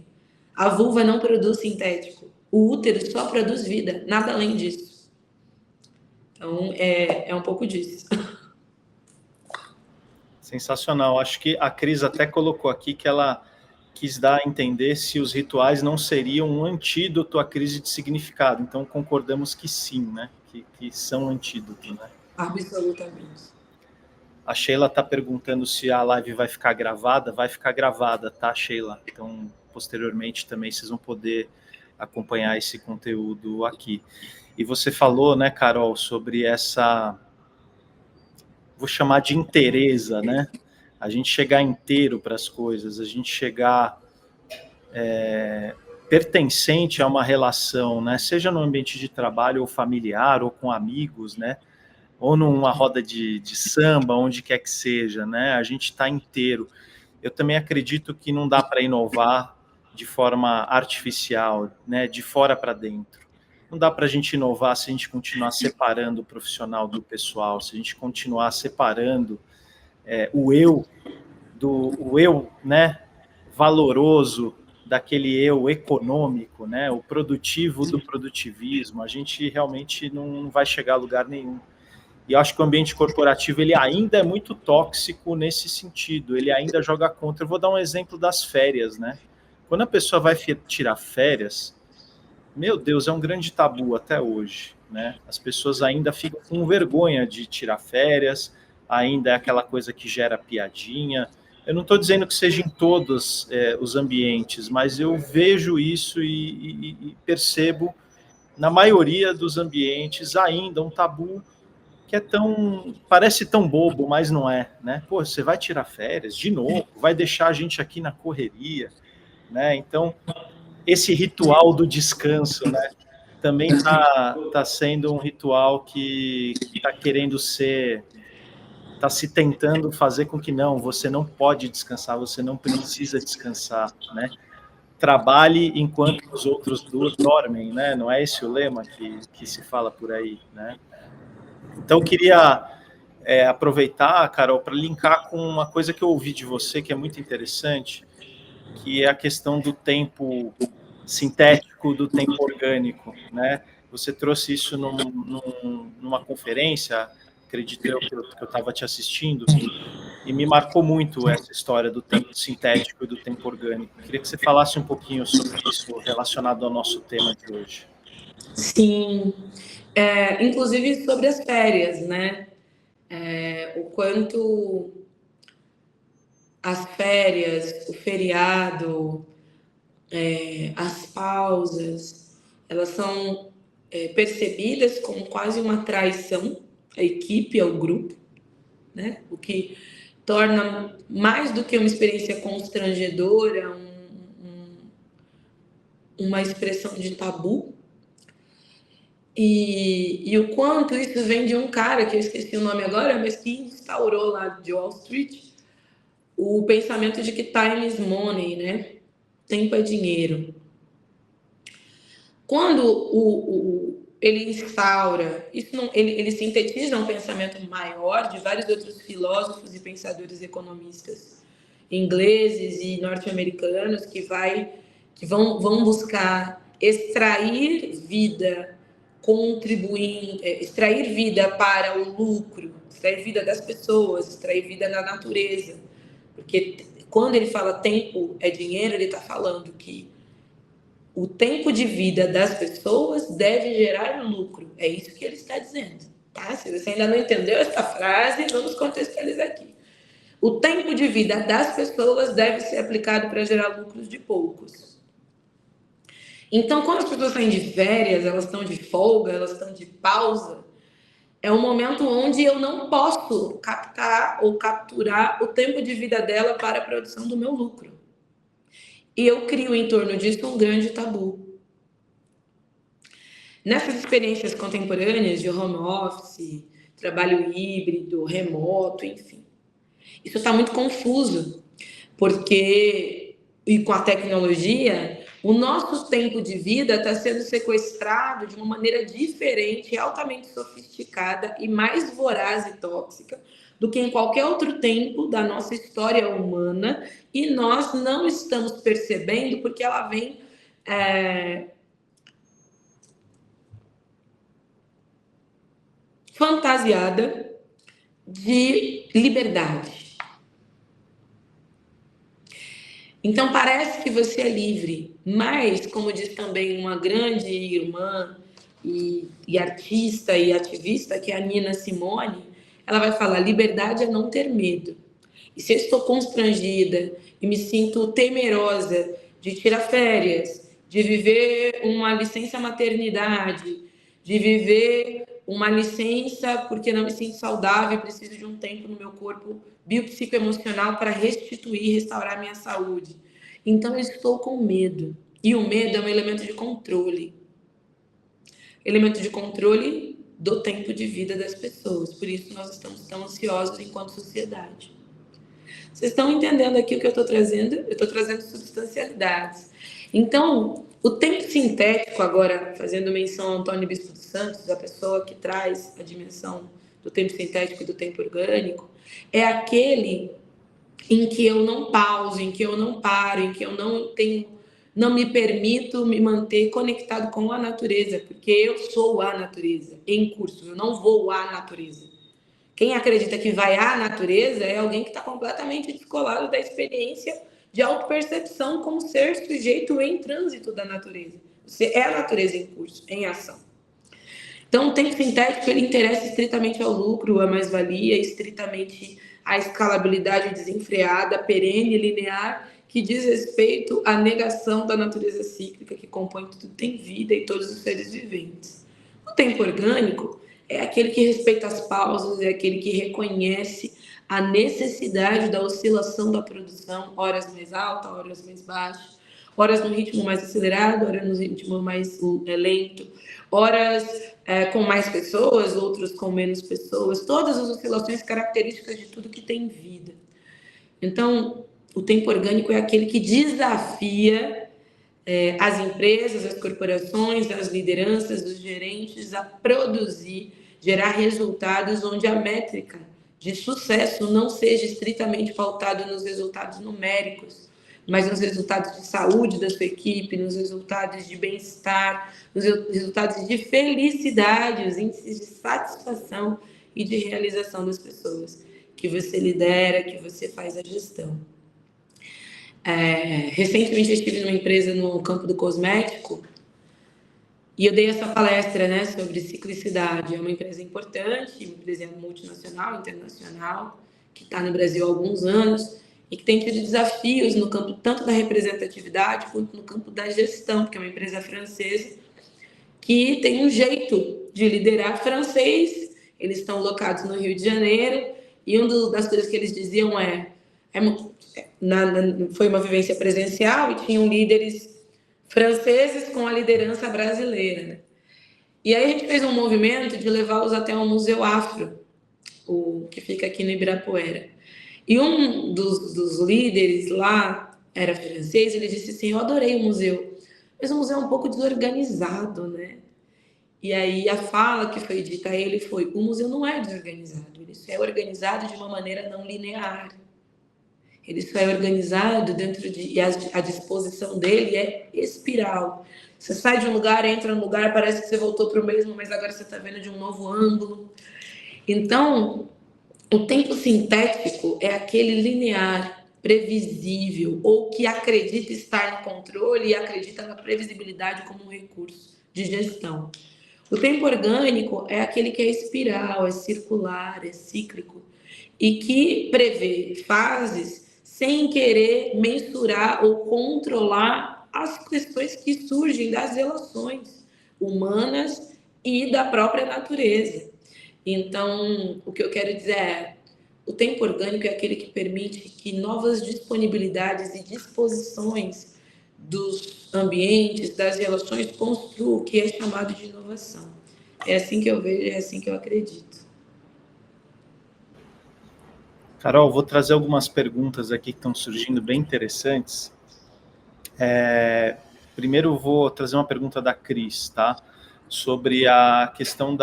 A vulva não produz sintético. O útero só produz vida, nada além disso. Então, é um pouco disso. Sensacional. Acho que a Cris até colocou aqui que ela quis dar a entender se os rituais não seriam um antídoto à crise de significado. Então, concordamos que sim, né? Que são antídoto, né? Absolutamente. A Sheila está perguntando se a live vai ficar gravada. Vai ficar gravada, tá, Sheila? Então, posteriormente também vocês vão poder acompanhar esse conteúdo aqui. E você falou, né, Carol, sobre essa, vou chamar de inteireza, né? A gente chegar inteiro para as coisas, a gente chegar pertencente a uma relação, né? Seja no ambiente de trabalho ou familiar, ou com amigos, né? Ou numa roda de samba, onde quer que seja, né? A gente está inteiro. Eu também acredito que não dá para inovar de forma artificial, né? De fora para dentro. Não dá para a gente inovar se a gente continuar separando o profissional do pessoal, se a gente continuar separando o eu, né? Valoroso daquele eu econômico, né? O produtivo do produtivismo. A gente realmente não vai chegar a lugar nenhum. E eu acho que o ambiente corporativo ele ainda é muito tóxico nesse sentido, ele ainda joga contra. Eu vou dar um exemplo das férias, né? Quando a pessoa vai tirar férias, meu Deus, é um grande tabu até hoje, né? As pessoas ainda ficam com vergonha de tirar férias, ainda é aquela coisa que gera piadinha. Eu não estou dizendo que seja em todos os ambientes, mas eu vejo isso e percebo na maioria dos ambientes ainda um tabu que parece tão bobo, mas não é, né? Pô, você vai tirar férias de novo, vai deixar a gente aqui na correria, né? Então, esse ritual do descanso, né? Também tá sendo um ritual que está querendo ser, está se tentando fazer com que não, você não pode descansar, você não precisa descansar, né? Trabalhe enquanto os outros dormem, né? Não é esse o lema que se fala por aí, né? Então, eu queria aproveitar, Carol, para linkar com uma coisa que eu ouvi de você, que é muito interessante, que é a questão do tempo sintético, do tempo orgânico, né? Você trouxe isso numa conferência, acredito eu que eu estava te assistindo, e me marcou muito essa história do tempo sintético e do tempo orgânico. Queria que você falasse um pouquinho sobre isso relacionado ao nosso tema de hoje. Sim, inclusive sobre as férias, né? O quanto as férias, o feriado, as pausas, elas são percebidas como quase uma traição à equipe, ao grupo, né? O que torna mais do que uma experiência constrangedora, uma expressão de tabu. E o quanto isso vem de um cara, que eu esqueci o nome agora, mas que instaurou lá de Wall Street o pensamento de que time is money, né? Tempo é dinheiro. Quando ele instaura, ele sintetiza um pensamento maior de vários outros filósofos e pensadores economistas ingleses e norte-americanos que vão buscar extrair vida, extrair vida para o lucro, extrair vida das pessoas, extrair vida da natureza. Porque quando ele fala tempo é dinheiro, ele está falando que o tempo de vida das pessoas deve gerar lucro. É isso que ele está dizendo. Tá? Se você ainda não entendeu essa frase, vamos contextualizar aqui. O tempo de vida das pessoas deve ser aplicado para gerar lucros de poucos. Então, quando as pessoas estão de férias, elas estão de folga, elas estão de pausa, é um momento onde eu não posso captar ou capturar o tempo de vida dela para a produção do meu lucro. E eu crio em torno disso um grande tabu. Nessas experiências contemporâneas de home office, trabalho híbrido, remoto, enfim, isso está muito confuso, porque, e com a tecnologia, o nosso tempo de vida está sendo sequestrado de uma maneira diferente, altamente sofisticada e mais voraz e tóxica do que em qualquer outro tempo da nossa história humana, e nós não estamos percebendo porque ela vem fantasiada de liberdade. Então parece que você é livre, mas, como diz também uma grande irmã e artista e ativista, que é a Nina Simone, ela vai falar: liberdade é não ter medo. E se eu estou constrangida e me sinto temerosa de tirar férias de viver uma licença maternidade, de viver uma licença porque não me sinto saudável e preciso de um tempo no meu corpo biopsicoemocional para restituir e restaurar minha saúde. Então, eu estou com medo. E o medo é um elemento de controle. Elemento de controle do tempo de vida das pessoas. Por isso, nós estamos tão ansiosos enquanto sociedade. Vocês estão entendendo aqui o que eu estou trazendo? Eu estou trazendo substancialidades. Então, o tempo sintético, agora fazendo menção ao Antônio Bispo dos Santos, a pessoa que traz a dimensão do tempo sintético e do tempo orgânico, é aquele em que eu não pauso, em que eu não paro, em que eu não me permito me manter conectado com a natureza, porque eu sou a natureza em curso, eu não vou à natureza. Quem acredita que vai à natureza é alguém que está completamente descolado da experiência de autopercepção como ser sujeito em trânsito da natureza. Você é a natureza em curso, em ação. Então, o tempo sintético ele interessa estritamente ao lucro, à mais-valia, estritamente à escalabilidade desenfreada, perene, linear, que diz respeito à negação da natureza cíclica que compõe tudo que tem vida e todos os seres viventes. O tempo orgânico é aquele que respeita as pausas, é aquele que reconhece a necessidade da oscilação da produção, horas mais alta, horas mais baixa, horas no ritmo mais acelerado, horas no ritmo mais lento, horas com mais pessoas, outros com menos pessoas, todas as oscilações características de tudo que tem vida. Então, o tempo orgânico é aquele que desafia as empresas, as corporações, as lideranças, os gerentes a produzir, gerar resultados onde a métrica de sucesso não seja estritamente pautada nos resultados numéricos, mas nos resultados de saúde da sua equipe, nos resultados de bem-estar, nos resultados de felicidade, os índices de satisfação e de realização das pessoas que você lidera, que você faz a gestão. Recentemente eu estive numa empresa no campo do cosmético e eu dei essa palestra, né, sobre ciclicidade. É uma empresa importante, uma empresa multinacional, internacional, que está no Brasil há alguns anos e que tem tido desafios no campo tanto da representatividade quanto no campo da gestão, porque é uma empresa francesa que tem um jeito de liderar francês. Eles estão locados no Rio de Janeiro e uma das coisas que eles diziam foi uma vivência presencial e tinham líderes franceses com a liderança brasileira, né? E aí a gente fez um movimento de levá-los até o Museu Afro, que fica aqui no Ibirapuera. E um dos líderes lá era francês, ele disse assim, eu adorei o museu, mas o museu é um pouco desorganizado, né? E aí a fala que foi dita a ele foi, o museu não é desorganizado, ele só é organizado de uma maneira não linear. Ele só é organizado e a disposição dele é espiral. Você sai de um lugar, entra no lugar, parece que você voltou para o mesmo, mas agora você está vendo de um novo ângulo. Então, o tempo sintético é aquele linear, previsível, ou que acredita estar no controle e acredita na previsibilidade como um recurso de gestão. O tempo orgânico é aquele que é espiral, é circular, é cíclico, e que prevê fases sem querer mensurar ou controlar as questões que surgem das relações humanas e da própria natureza. Então, o que eu quero dizer é, o tempo orgânico é aquele que permite que novas disponibilidades e disposições dos ambientes, das relações, construam o que é chamado de inovação. É assim que eu vejo, é assim que eu acredito. Carol, vou trazer algumas perguntas aqui que estão surgindo bem interessantes. Primeiro, vou trazer uma pergunta da Cris, tá? Sobre a questão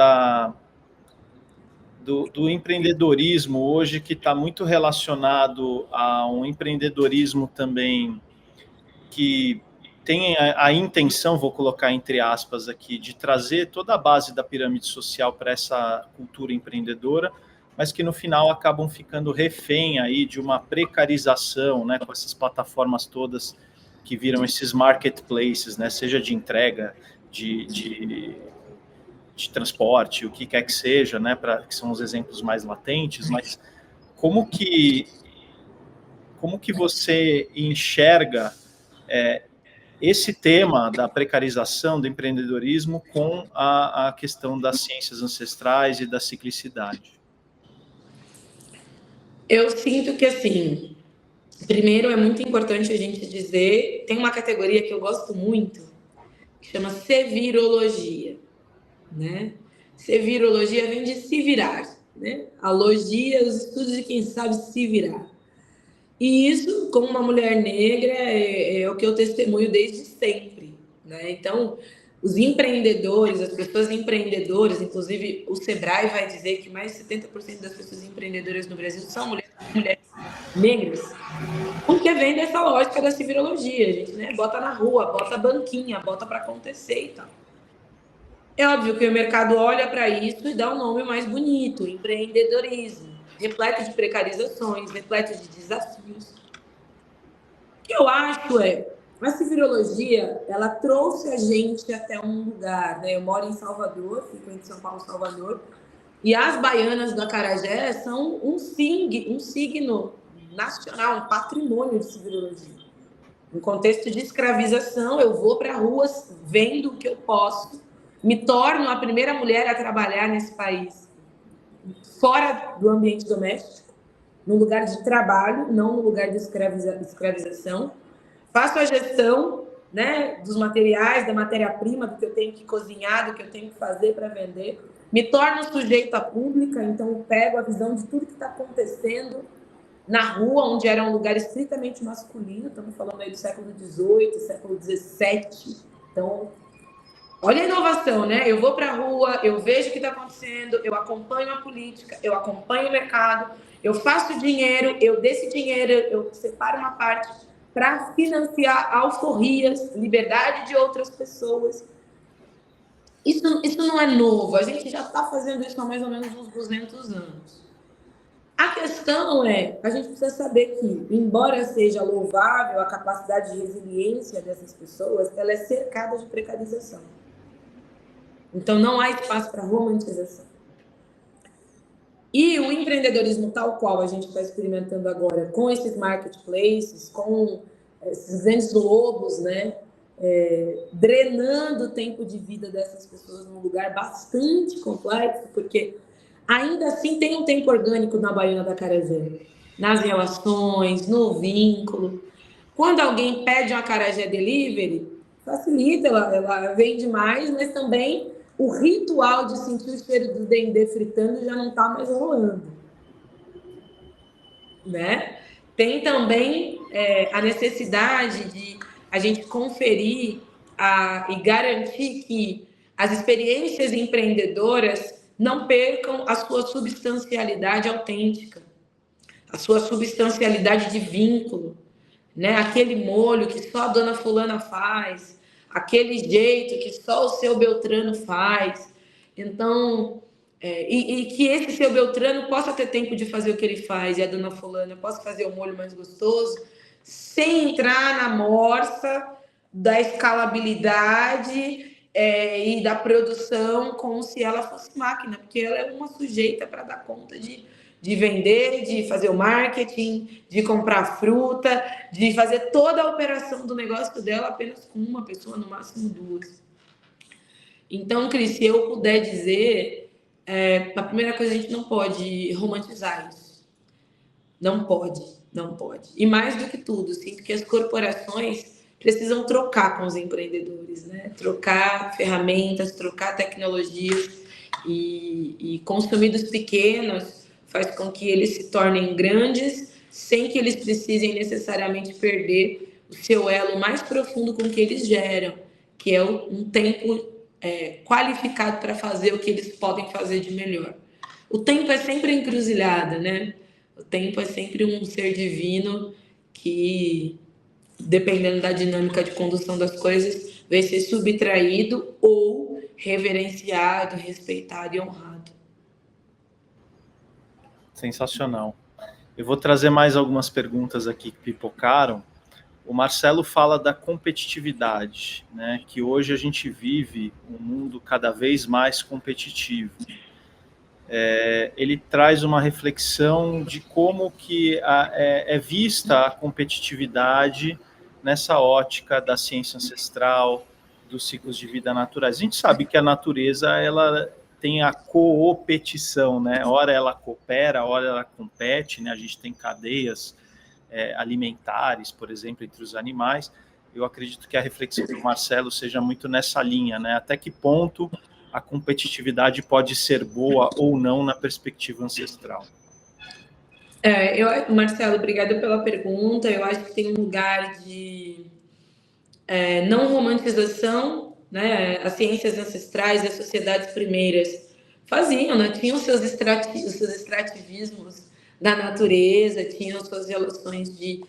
do empreendedorismo hoje, que está muito relacionado a um empreendedorismo também que tem a intenção, vou colocar entre aspas aqui, de trazer toda a base da pirâmide social para essa cultura empreendedora, mas que no final acabam ficando refém aí de uma precarização, né, com essas plataformas todas que viram esses marketplaces, né, seja de entrega, de transporte, o que quer que seja, né, que são os exemplos mais latentes, mas como que você enxerga esse tema da precarização do empreendedorismo com a questão das ciências ancestrais e da ciclicidade? Eu sinto que, assim, primeiro é muito importante a gente dizer, tem uma categoria que eu gosto muito, que chama sevirologia, né? Sevirologia vem de se virar, né? A logia, os estudos de quem sabe se virar. E isso, como uma mulher negra, é o que eu testemunho desde sempre, né? Então, os empreendedores, as pessoas empreendedoras, inclusive o Sebrae vai dizer que mais de 70% das pessoas empreendedoras no Brasil são mulheres negras, porque vem dessa lógica da civilologia, a gente, né? Bota na rua, bota banquinha, bota para acontecer e tal. É óbvio que o mercado olha para isso e dá um nome mais bonito, empreendedorismo, repleto de precarizações, repleto de desafios. O que eu acho a civilologia, ela trouxe a gente até um lugar, né? Eu moro em Salvador, fico entre São Paulo e Salvador, e as baianas do Acarajé são um signo nacional, um patrimônio de civilologia. No contexto de escravização, eu vou para ruas, vendo o que eu posso, me torno a primeira mulher a trabalhar nesse país fora do ambiente doméstico, no lugar de trabalho, não no lugar de escravização. Faço a gestão, né, dos materiais, da matéria-prima, do que eu tenho que cozinhar, do que eu tenho que fazer para vender. Me torno sujeita pública, então eu pego a visão de tudo que está acontecendo na rua, onde era um lugar estritamente masculino. Estamos falando aí do século XVIII, século XVII. Então, olha a inovação, né? Eu vou para a rua, eu vejo o que está acontecendo, eu acompanho a política, eu acompanho o mercado, eu faço dinheiro, eu desse dinheiro, eu separo uma parte para financiar alforrias, liberdade de outras pessoas. Isso não é novo, a gente já está fazendo isso há mais ou menos uns 200 anos. A questão a gente precisa saber que, embora seja louvável a capacidade de resiliência dessas pessoas, ela é cercada de precarização. Então, não há espaço para romantização. E o empreendedorismo tal qual a gente está experimentando agora, com esses marketplaces, com esses grandes lobos, né, drenando o tempo de vida dessas pessoas num lugar bastante complexo, porque ainda assim tem um tempo orgânico na Baiana da Acarajé, nas relações, no vínculo. Quando alguém pede um acarajé delivery, facilita, ela vende mais, mas também o ritual de sentir o cheiro do dendê fritando já não está mais rolando, né? Tem também a necessidade de a gente conferir e garantir que as experiências empreendedoras não percam a sua substancialidade autêntica, a sua substancialidade de vínculo, né? Aquele molho que só a dona fulana faz, aquele jeito que só o seu Beltrano faz. Então, e que esse seu Beltrano possa ter tempo de fazer o que ele faz, e a dona fulana possa fazer o molho mais gostoso, sem entrar na morsa da escalabilidade e da produção como se ela fosse máquina, porque ela é uma sujeita para dar conta de vender, de fazer o marketing, de comprar fruta, de fazer toda a operação do negócio dela apenas com uma pessoa, no máximo duas. Então, Cris, se eu puder dizer, a primeira coisa, a gente não pode romantizar isso. Não pode, não pode. E mais do que tudo, sinto que as corporações precisam trocar com os empreendedores, né? Trocar ferramentas, trocar tecnologias e consumir dos pequenos faz com que eles se tornem grandes sem que eles precisem necessariamente perder o seu elo mais profundo com que eles geram, que é um tempo qualificado para fazer o que eles podem fazer de melhor. O tempo é sempre encruzilhada, né? O tempo é sempre um ser divino que, dependendo da dinâmica de condução das coisas, vai ser subtraído ou reverenciado, respeitado e honrado. Sensacional. Eu vou trazer mais algumas perguntas aqui que pipocaram. O Marcelo fala da competitividade, né? Que hoje a gente vive um mundo cada vez mais competitivo. Ele traz uma reflexão de como que é vista a competitividade nessa ótica da ciência ancestral, dos ciclos de vida naturais. A gente sabe que a natureza, ela tem a coopetição, né? Ora ela coopera, ora ela compete, né? A gente tem cadeias alimentares, por exemplo, entre os animais. Eu acredito que a reflexão do Marcelo seja muito nessa linha, né? Até que ponto a competitividade pode ser boa ou não na perspectiva ancestral. Marcelo, obrigada pela pergunta. Eu acho que tem um lugar de não romantização, né? As ciências ancestrais, as sociedades primeiras faziam, né? Tinham seus extrativismos da natureza, tinham suas relações de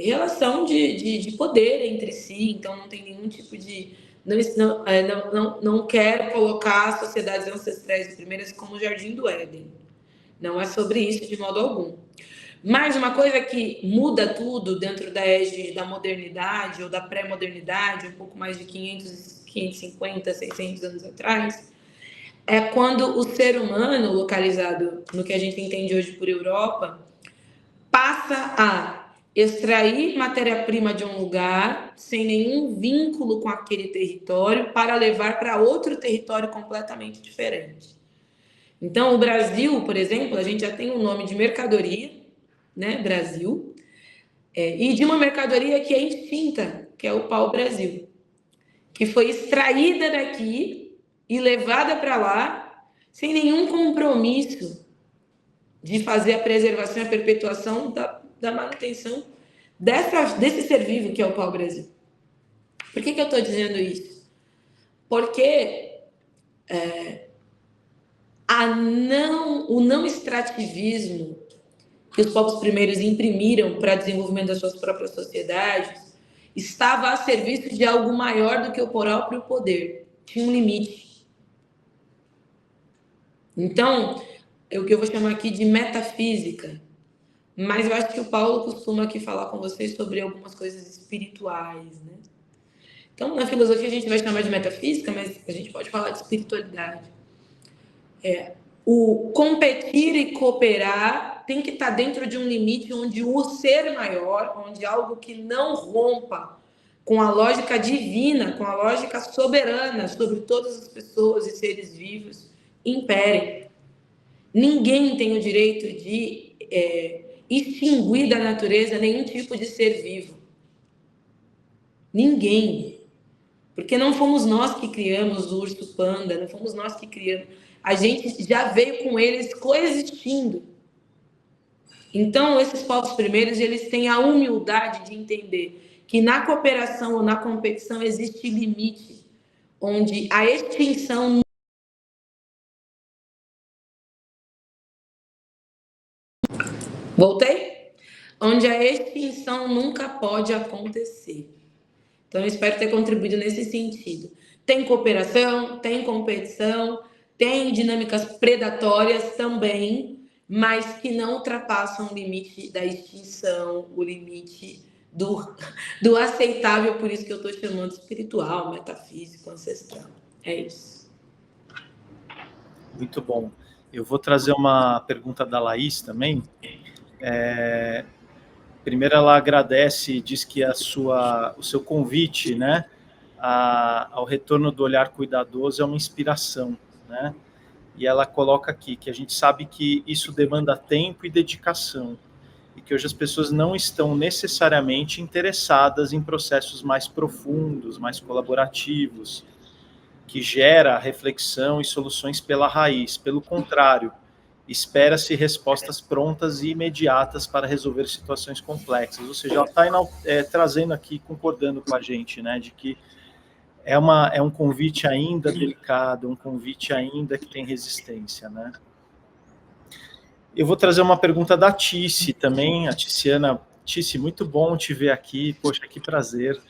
relação de poder entre si, então não tem nenhum tipo de. Não quero colocar as sociedades ancestrais primeiras como o Jardim do Éden. Não é sobre isso de modo algum. Mas uma coisa que muda tudo dentro da égide da modernidade ou da pré-modernidade, um pouco mais de 550, 600 anos atrás, é quando o ser humano, localizado no que a gente entende hoje por Europa, passa a extrair matéria-prima de um lugar sem nenhum vínculo com aquele território para levar para outro território completamente diferente. Então, o Brasil, por exemplo, a gente já tem um nome de mercadoria, né, Brasil, e de uma mercadoria que é extinta, que é o pau-brasil, que foi extraída daqui e levada para lá sem nenhum compromisso de fazer a preservação e a perpetuação da manutenção desse ser vivo que é o pau-brasil. Por que eu estou dizendo isso? Porque o não extrativismo que os povos primeiros imprimiram para o desenvolvimento das suas próprias sociedades estava a serviço de algo maior do que o próprio poder. Tinha um limite. Então, é o que eu vou chamar aqui de metafísica. Mas eu acho que o Paulo costuma aqui falar com vocês sobre algumas coisas espirituais, né? Então, na filosofia a gente vai chamar de metafísica, mas a gente pode falar de espiritualidade. O competir e cooperar tem que estar dentro de um limite onde o ser maior, onde algo que não rompa com a lógica divina, com a lógica soberana sobre todas as pessoas e seres vivos, impere. Ninguém tem o direito de extinguir da natureza nenhum tipo de ser vivo. Ninguém. Porque não fomos nós que criamos o urso panda, não fomos nós que criamos. A gente já veio com eles coexistindo. Então, esses povos primeiros, eles têm a humildade de entender que na cooperação ou na competição existe limite, onde a extinção... Voltei? Onde a extinção nunca pode acontecer. Então, eu espero ter contribuído nesse sentido. Tem cooperação, tem competição, tem dinâmicas predatórias também, mas que não ultrapassam o limite da extinção, o limite do aceitável, por isso que eu estou chamando espiritual, metafísico, ancestral. É isso. Muito bom. Eu vou trazer uma pergunta da Laís também. Primeiro, ela agradece e diz que o seu convite, né, ao retorno do olhar cuidadoso é uma inspiração, né? E ela coloca aqui que a gente sabe que isso demanda tempo e dedicação, e que hoje as pessoas não estão necessariamente interessadas em processos mais profundos, mais colaborativos, que gera reflexão e soluções pela raiz. Pelo contrário, espera-se respostas prontas e imediatas para resolver situações complexas. Ou seja, ela está trazendo aqui, concordando com a gente, né, de que é um convite ainda delicado, um convite ainda que tem resistência, né? Eu vou trazer uma pergunta da Tice também, a Ticiana. Tice, muito bom te ver aqui, poxa, que prazer.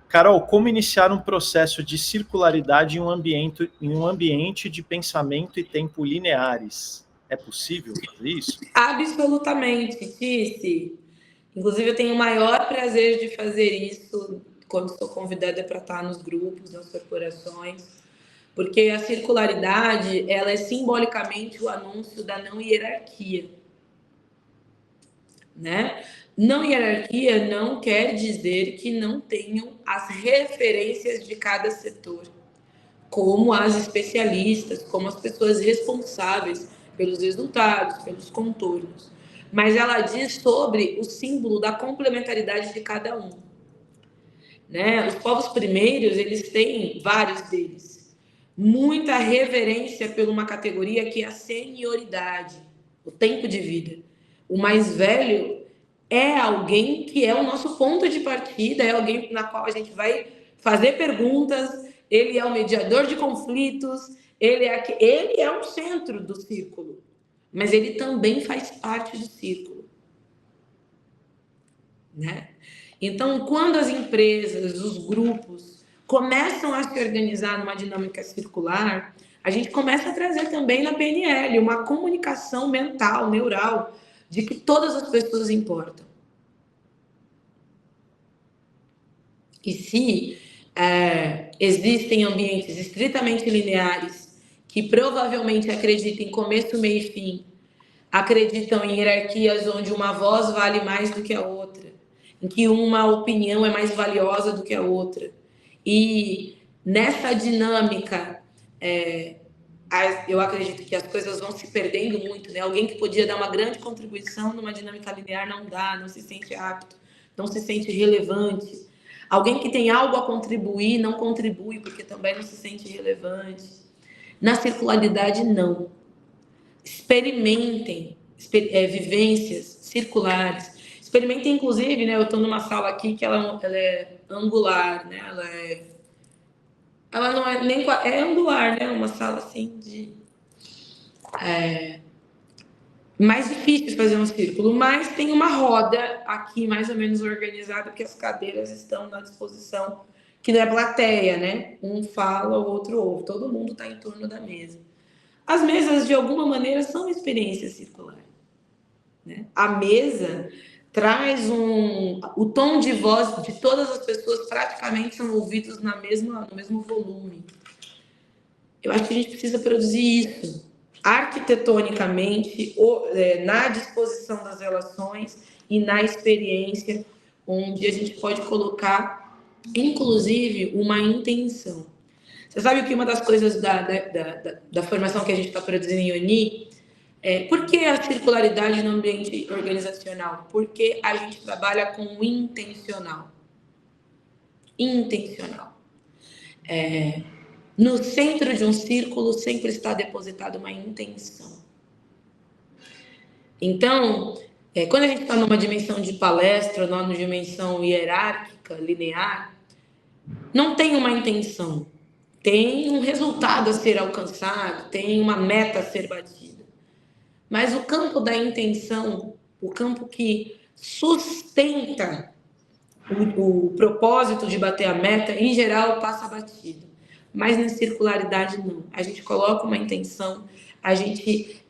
Carol, como iniciar um processo de circularidade em um ambiente de pensamento e tempo lineares? É possível fazer isso? Absolutamente, Tice. Inclusive, eu tenho o maior prazer de fazer isso quando sou convidada para estar nos grupos, nas corporações, porque a circularidade, ela é simbolicamente o anúncio da não hierarquia. né? Não hierarquia não quer dizer que não tenham as referências de cada setor, como as especialistas, como as pessoas responsáveis pelos resultados, pelos contornos. Mas ela diz sobre o símbolo da complementaridade de cada um, né? Os povos primeiros, eles têm, vários deles, muita reverência por uma categoria que é a senioridade, o tempo de vida. O mais velho é alguém que é o nosso ponto de partida, é alguém na qual a gente vai fazer perguntas, ele é o mediador de conflitos, ele é o centro do círculo, mas ele também faz parte do círculo, né? Então, quando as empresas, os grupos começam a se organizar numa dinâmica circular, a gente começa a trazer também na PNL uma comunicação mental, neural, de que todas as pessoas importam. E se existem ambientes estritamente lineares que provavelmente acreditam em começo, meio e fim, acreditam em hierarquias onde uma voz vale mais do que a outra, em que uma opinião é mais valiosa do que a outra. E nessa dinâmica, eu acredito que as coisas vão se perdendo muito, né? Alguém que podia dar uma grande contribuição numa dinâmica linear não dá, não se sente apto, não se sente relevante. Alguém que tem algo a contribuir não contribui porque também não se sente relevante. Na circularidade, não. Experimentem vivências circulares. Experimentem, inclusive, né? Eu estou numa sala aqui que ela é angular, né? Ela não é nem... É angular, né? Uma sala assim de... mais difícil de fazer um círculo, mas tem uma roda aqui mais ou menos organizada, porque as cadeiras estão na disposição, que não é plateia, né? Um fala, o outro ouve. Todo mundo está em torno da mesa. As mesas, de alguma maneira, são experiências circulares, né? A mesa traz o tom de voz de todas as pessoas praticamente são ouvidos no mesmo volume. Eu acho que a gente precisa produzir isso arquitetonicamente, na disposição das relações e na experiência, onde a gente pode colocar, inclusive, uma intenção. Você sabe que uma das coisas da formação que a gente está produzindo em ONI por que a circularidade no ambiente organizacional? Porque a gente trabalha com o intencional. Intencional. No centro de um círculo sempre está depositada uma intenção. Então, quando a gente está numa dimensão de palestra, numa dimensão hierárquica, linear, não tem uma intenção. Tem um resultado a ser alcançado, tem uma meta a ser batida. Mas o campo da intenção, o campo que sustenta o propósito de bater a meta, em geral, passa batido. Mas na circularidade, não. A gente coloca uma intenção, a gente,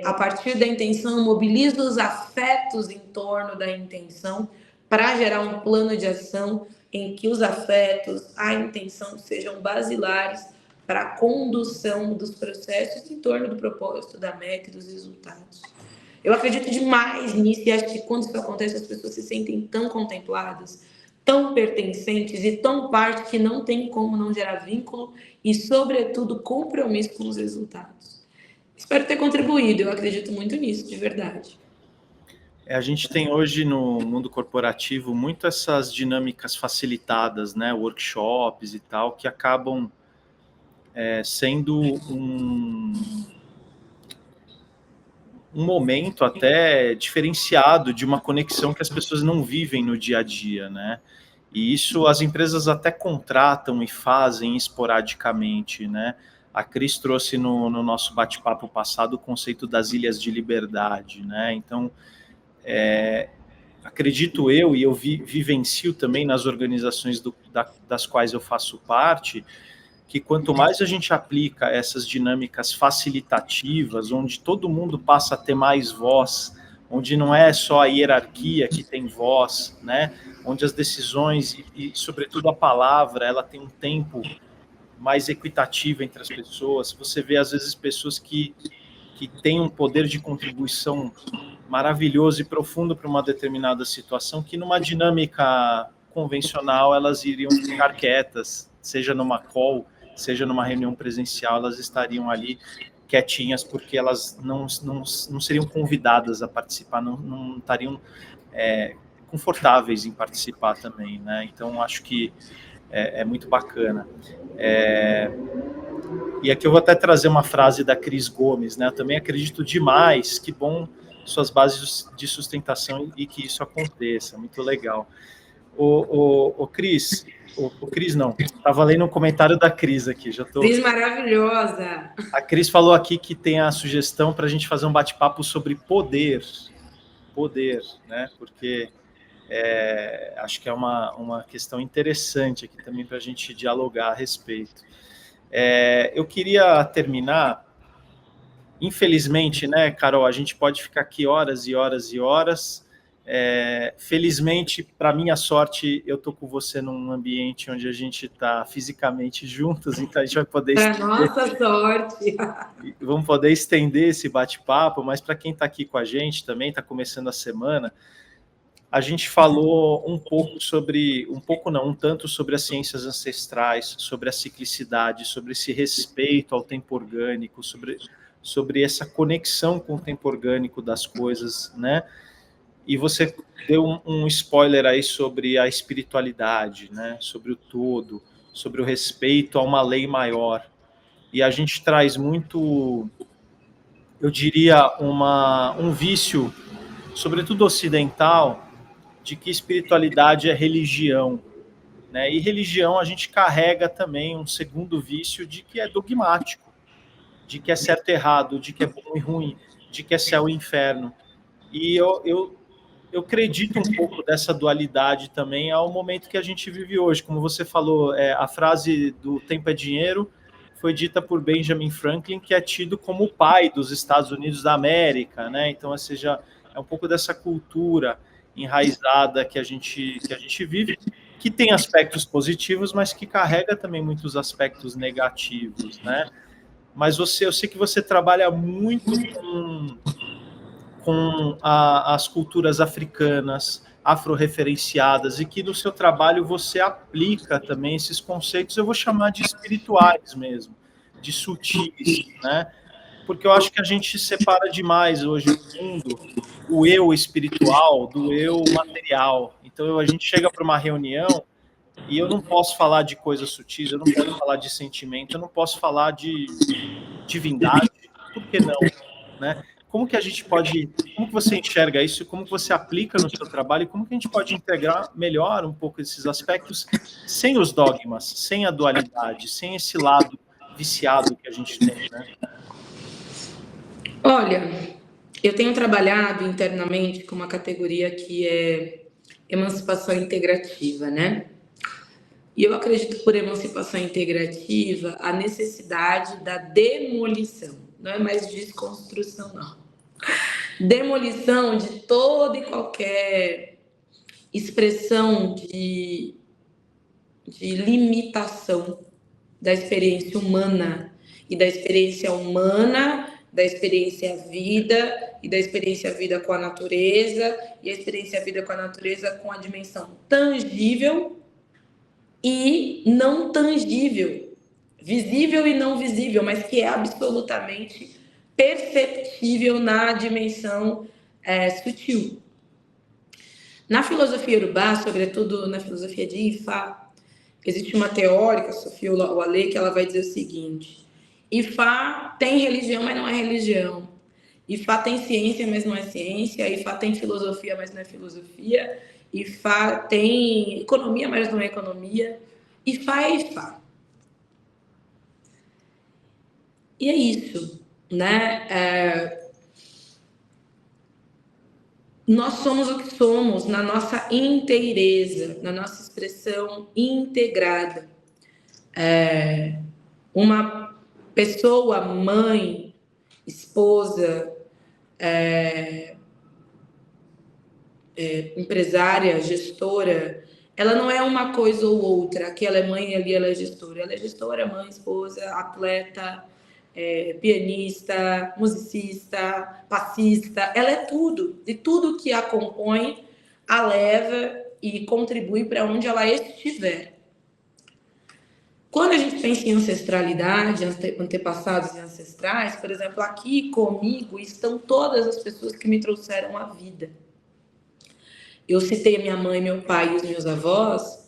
a partir da intenção, mobiliza os afetos em torno da intenção para gerar um plano de ação em que os afetos, a intenção sejam basilares para a condução dos processos em torno do propósito, da meta e dos resultados. Eu acredito demais nisso e acho que quando isso acontece as pessoas se sentem tão contempladas, tão pertencentes e tão parte que não tem como não gerar vínculo e, sobretudo, compromisso com os resultados. Espero ter contribuído, eu acredito muito nisso, de verdade. A gente tem hoje no mundo corporativo muito essas dinâmicas facilitadas, né, workshops e tal, que acabam sendo um momento até diferenciado de uma conexão que as pessoas não vivem no dia a dia, né? E isso as empresas até contratam e fazem esporadicamente, né? A Cris trouxe no nosso bate-papo passado o conceito das ilhas de liberdade, né? Então, acredito eu, e eu vivencio também nas organizações das quais eu faço parte, que quanto mais a gente aplica essas dinâmicas facilitativas, onde todo mundo passa a ter mais voz, onde não é só a hierarquia que tem voz, né? Onde as decisões e sobretudo a palavra, ela tem um tempo mais equitativo entre as pessoas. Você vê às vezes pessoas que têm um poder de contribuição maravilhoso e profundo para uma determinada situação, que numa dinâmica convencional elas iriam ficar quietas, seja numa call, seja numa reunião presencial, elas estariam ali quietinhas, porque elas não seriam convidadas a participar, não estariam confortáveis em participar também, né? Então, acho que é muito bacana. E aqui eu vou até trazer uma frase da Cris Gomes, né? Eu também acredito demais, que bom suas bases de sustentação e que isso aconteça, muito legal. O Cris, o Cris não, estava lendo um comentário da Cris aqui, já tô... Cris maravilhosa! A Cris falou aqui que tem a sugestão para a gente fazer um bate-papo sobre poder, né? Porque acho que é uma questão interessante aqui também para a gente dialogar a respeito. Eu queria terminar, infelizmente, né, Carol, a gente pode ficar aqui horas e horas e horas. Felizmente, para minha sorte, eu estou com você num ambiente onde a gente está fisicamente juntos, então a gente vai poder... Nossa sorte! Vamos poder estender esse bate-papo, mas para quem está aqui com a gente também, está começando a semana, a gente falou um tanto sobre as ciências ancestrais, sobre a ciclicidade, sobre esse respeito ao tempo orgânico, sobre essa conexão com o tempo orgânico das coisas, né? E você deu um spoiler aí sobre a espiritualidade, né? Sobre o todo, sobre o respeito a uma lei maior. E a gente traz muito, eu diria, um vício, sobretudo ocidental, de que espiritualidade é religião, né? E religião a gente carrega também um segundo vício de que é dogmático, de que é certo e errado, de que é bom e ruim, de que é céu e inferno. E eu acredito um pouco dessa dualidade também ao momento que a gente vive hoje. Como você falou, a frase do tempo é dinheiro foi dita por Benjamin Franklin, que é tido como o pai dos Estados Unidos da América, né? Então, ou seja, é um pouco dessa cultura enraizada que a gente vive, que tem aspectos positivos, mas que carrega também muitos aspectos negativos, né? Mas eu sei que você trabalha muito com as culturas africanas, afro-referenciadas, e que no seu trabalho você aplica também esses conceitos, eu vou chamar de espirituais mesmo, de sutis, né? Porque eu acho que a gente separa demais hoje o mundo, o eu espiritual do eu material. Então a gente chega para uma reunião e eu não posso falar de coisas sutis, eu não posso falar de sentimento, eu não posso falar de divindade, por que não, né? Como que você enxerga isso, como que você aplica no seu trabalho e como que a gente pode integrar melhor um pouco esses aspectos sem os dogmas, sem a dualidade, sem esse lado viciado que a gente tem, né? Olha, eu tenho trabalhado internamente com uma categoria que é emancipação integrativa, né? E eu acredito por emancipação integrativa a necessidade da demolição, não é mais desconstrução, não. Demolição de toda e qualquer expressão de limitação da experiência humana e da experiência humana, da experiência vida e da experiência vida com a natureza e a experiência vida com a natureza com a dimensão tangível e não tangível, visível e não visível, mas que é absolutamente perceptível na dimensão sutil. Na filosofia urubá, sobretudo na filosofia de Ifá, existe uma teórica, Sofia Wale, que ela vai dizer o seguinte: Ifá tem religião, mas não é religião. Ifá tem ciência, mas não é ciência. Ifá tem filosofia, mas não é filosofia. Ifá tem economia, mas não é economia. Ifá é Ifá. E é isso, né? Nós somos o que somos na nossa inteireza, na nossa expressão integrada. Uma pessoa, mãe, esposa, empresária, gestora, ela não é uma coisa ou outra. Aqui ela é mãe, ali ela é gestora. Ela é gestora, mãe, esposa, atleta, pianista, musicista, passista, ela é tudo, e tudo que a compõe, a leva e contribui para onde ela estiver. Quando a gente pensa em ancestralidade, antepassados e ancestrais, por exemplo, aqui comigo estão todas as pessoas que me trouxeram a vida. Eu citei a minha mãe, meu pai e os meus avós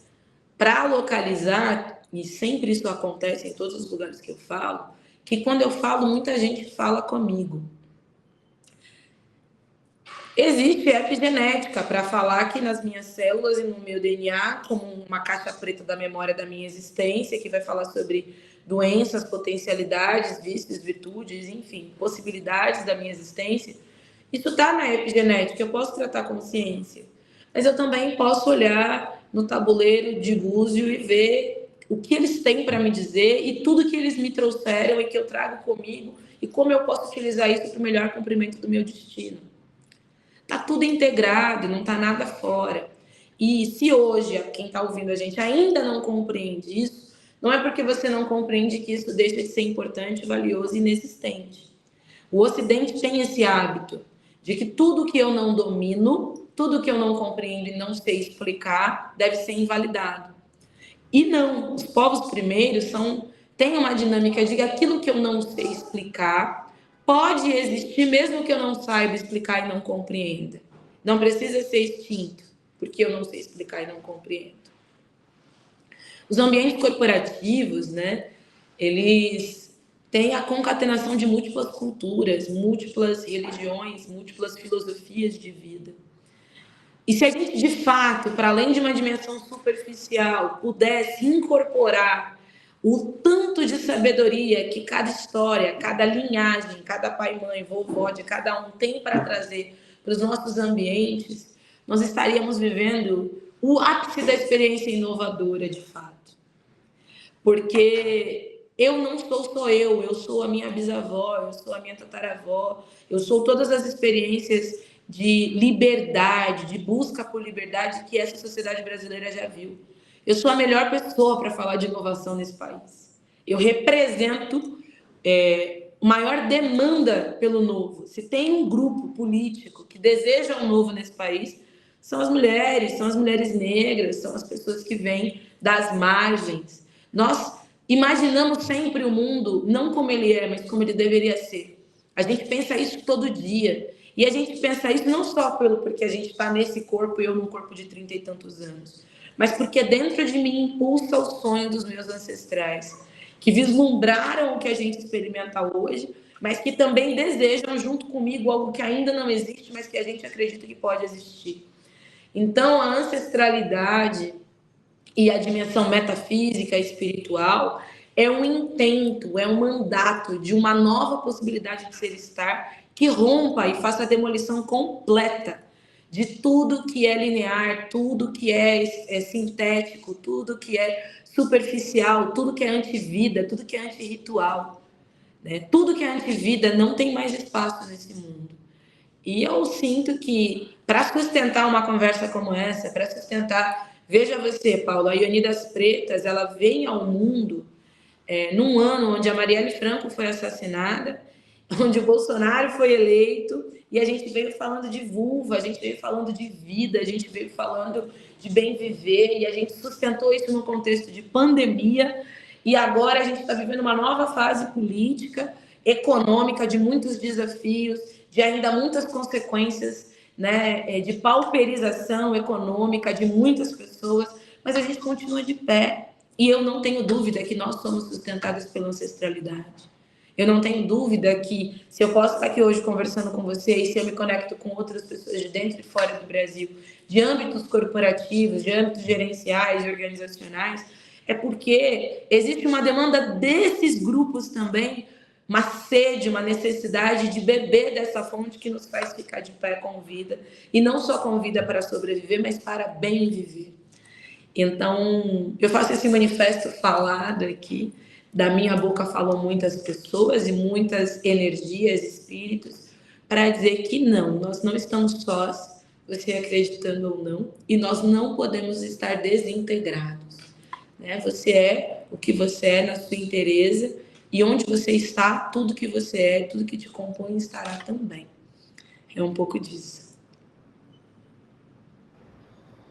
para localizar, e sempre isso acontece em todos os lugares que eu falo, que quando eu falo, muita gente fala comigo. Existe epigenética para falar que nas minhas células e no meu DNA, como uma caixa preta da memória da minha existência, que vai falar sobre doenças, potencialidades, vícios, virtudes, enfim, possibilidades da minha existência. Isso está na epigenética, eu posso tratar como ciência. Mas eu também posso olhar no tabuleiro de Búzio e ver o que eles têm para me dizer e tudo que eles me trouxeram e que eu trago comigo e como eu posso utilizar isso para o melhor cumprimento do meu destino. Está tudo integrado, não está nada fora. E se hoje quem está ouvindo a gente ainda não compreende isso, não é porque você não compreende que isso deixa de ser importante, valioso e inexistente. O Ocidente tem esse hábito de que tudo que eu não domino, tudo que eu não compreendo e não sei explicar, deve ser invalidado. E não, os povos primeiros têm uma dinâmica de que aquilo que eu não sei explicar pode existir mesmo que eu não saiba explicar e não compreenda. Não precisa ser extinto, porque eu não sei explicar e não compreendo. Os ambientes corporativos, né, eles têm a concatenação de múltiplas culturas, múltiplas religiões, múltiplas filosofias de vida. E se a gente, de fato, para além de uma dimensão superficial, pudesse incorporar o tanto de sabedoria que cada história, cada linhagem, cada pai, mãe, vovó, de cada um tem para trazer para os nossos ambientes, nós estaríamos vivendo o ápice da experiência inovadora, de fato. Porque eu não sou só eu sou a minha bisavó, eu sou a minha tataravó, eu sou todas as experiências de liberdade, de busca por liberdade que essa sociedade brasileira já viu. Eu sou a melhor pessoa para falar de inovação nesse país. Eu represento maior demanda pelo novo. Se tem um grupo político que deseja um novo nesse país, são as mulheres negras, são as pessoas que vêm das margens. Nós imaginamos sempre o mundo não como ele é, mas como ele deveria ser. A gente pensa isso todo dia. E a gente pensa isso não só porque a gente está nesse corpo e eu num corpo de 30 e tantos anos, mas porque dentro de mim impulsa o sonho dos meus ancestrais, que vislumbraram o que a gente experimenta hoje, mas que também desejam junto comigo algo que ainda não existe, mas que a gente acredita que pode existir. Então, a ancestralidade e a dimensão metafísica e espiritual é um intento, é um mandato de uma nova possibilidade de ser estar que rompa e faça a demolição completa de tudo que é linear, tudo que é sintético, tudo que é superficial, tudo que é antivida, tudo que é antirritual, né? Tudo que é antivida não tem mais espaço nesse mundo. E eu sinto que, para sustentar uma conversa como essa, para sustentar... Veja você, Paulo, a Ioni das Pretas, ela vem ao mundo num ano onde a Marielle Franco foi assassinada, onde o Bolsonaro foi eleito, e a gente veio falando de vulva, a gente veio falando de vida, a gente veio falando de bem viver, e a gente sustentou isso no contexto de pandemia, e agora a gente está vivendo uma nova fase política, econômica, de muitos desafios, de ainda muitas consequências, né, de pauperização econômica de muitas pessoas, mas a gente continua de pé, e eu não tenho dúvida que nós somos sustentadas pela ancestralidade. Eu não tenho dúvida que, se eu posso estar aqui hoje conversando com vocês, se eu me conecto com outras pessoas de dentro e fora do Brasil, de âmbitos corporativos, de âmbitos gerenciais e organizacionais, é porque existe uma demanda desses grupos também, uma sede, uma necessidade de beber dessa fonte que nos faz ficar de pé com vida, e não só com vida para sobreviver, mas para bem viver. Então, eu faço esse manifesto falado aqui, da minha boca falam muitas pessoas e muitas energias, espíritos, para dizer que não, nós não estamos sós, você acreditando ou não, e nós não podemos estar desintegrados, né? Você é o que você é na sua inteireza, E onde você está, tudo que você é, tudo que te compõe estará também. É um pouco disso.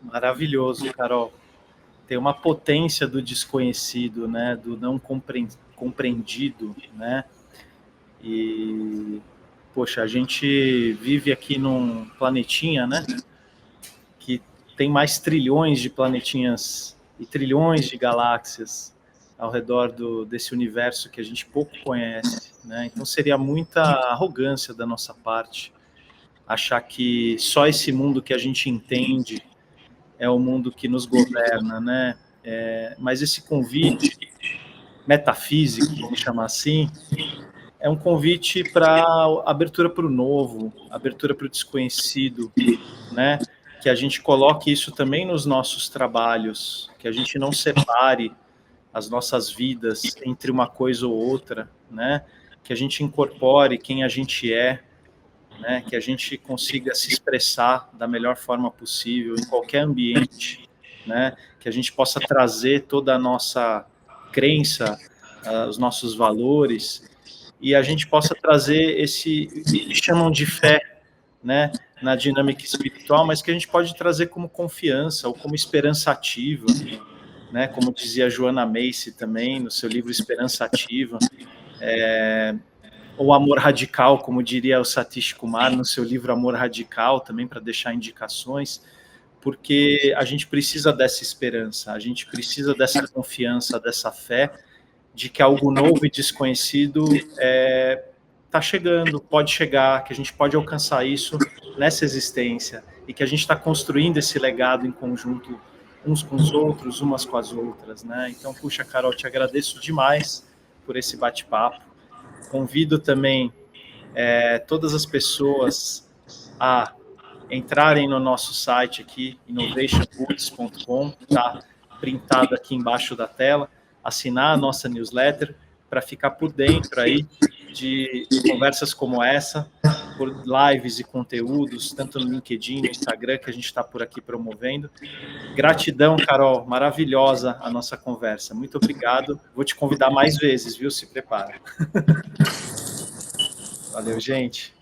Maravilhoso, Carol. Tem uma potência do desconhecido, né? Do não compreendido, né? E, poxa, a gente vive aqui num planetinha, né? Que tem mais trilhões de planetinhas e trilhões de galáxias ao redor desse universo que a gente pouco conhece, né? Então seria muita arrogância da nossa parte achar que só esse mundo que a gente entende é o mundo que nos governa, né? Mas esse convite metafísico, vamos chamar assim, é um convite para abertura para o novo, abertura para o desconhecido, né? Que a gente coloque isso também nos nossos trabalhos, que a gente não separe as nossas vidas entre uma coisa ou outra, né? Que a gente incorpore quem a gente é, né? Que a gente consiga se expressar da melhor forma possível em qualquer ambiente, né? Que a gente possa trazer toda a nossa crença, os nossos valores, e a gente possa trazer esse que chamam de fé, né, na dinâmica espiritual, mas que a gente pode trazer como confiança ou como esperança ativa, né, como dizia Joanna Macy também no seu livro Esperança Ativa, ou Amor Radical, como diria o Satish Kumar no seu livro Amor Radical, também para deixar indicações, porque a gente precisa dessa esperança, a gente precisa dessa confiança, dessa fé, de que algo novo e desconhecido está chegando, pode chegar, que a gente pode alcançar isso nessa existência, e que a gente está construindo esse legado em conjunto, uns com os outros, umas com as outras, né? Então, puxa, Carol, te agradeço demais por esse bate-papo. Convido também todas as pessoas a entrarem no nosso site aqui, innovationroots.com, tá printado aqui embaixo da tela, assinar a nossa newsletter para ficar por dentro aí de conversas como essa, por lives e conteúdos, tanto no LinkedIn, no Instagram, que a gente está por aqui promovendo. Gratidão, Carol, maravilhosa a nossa conversa. Muito obrigado. Vou te convidar mais vezes, viu? Se prepara. Valeu, gente.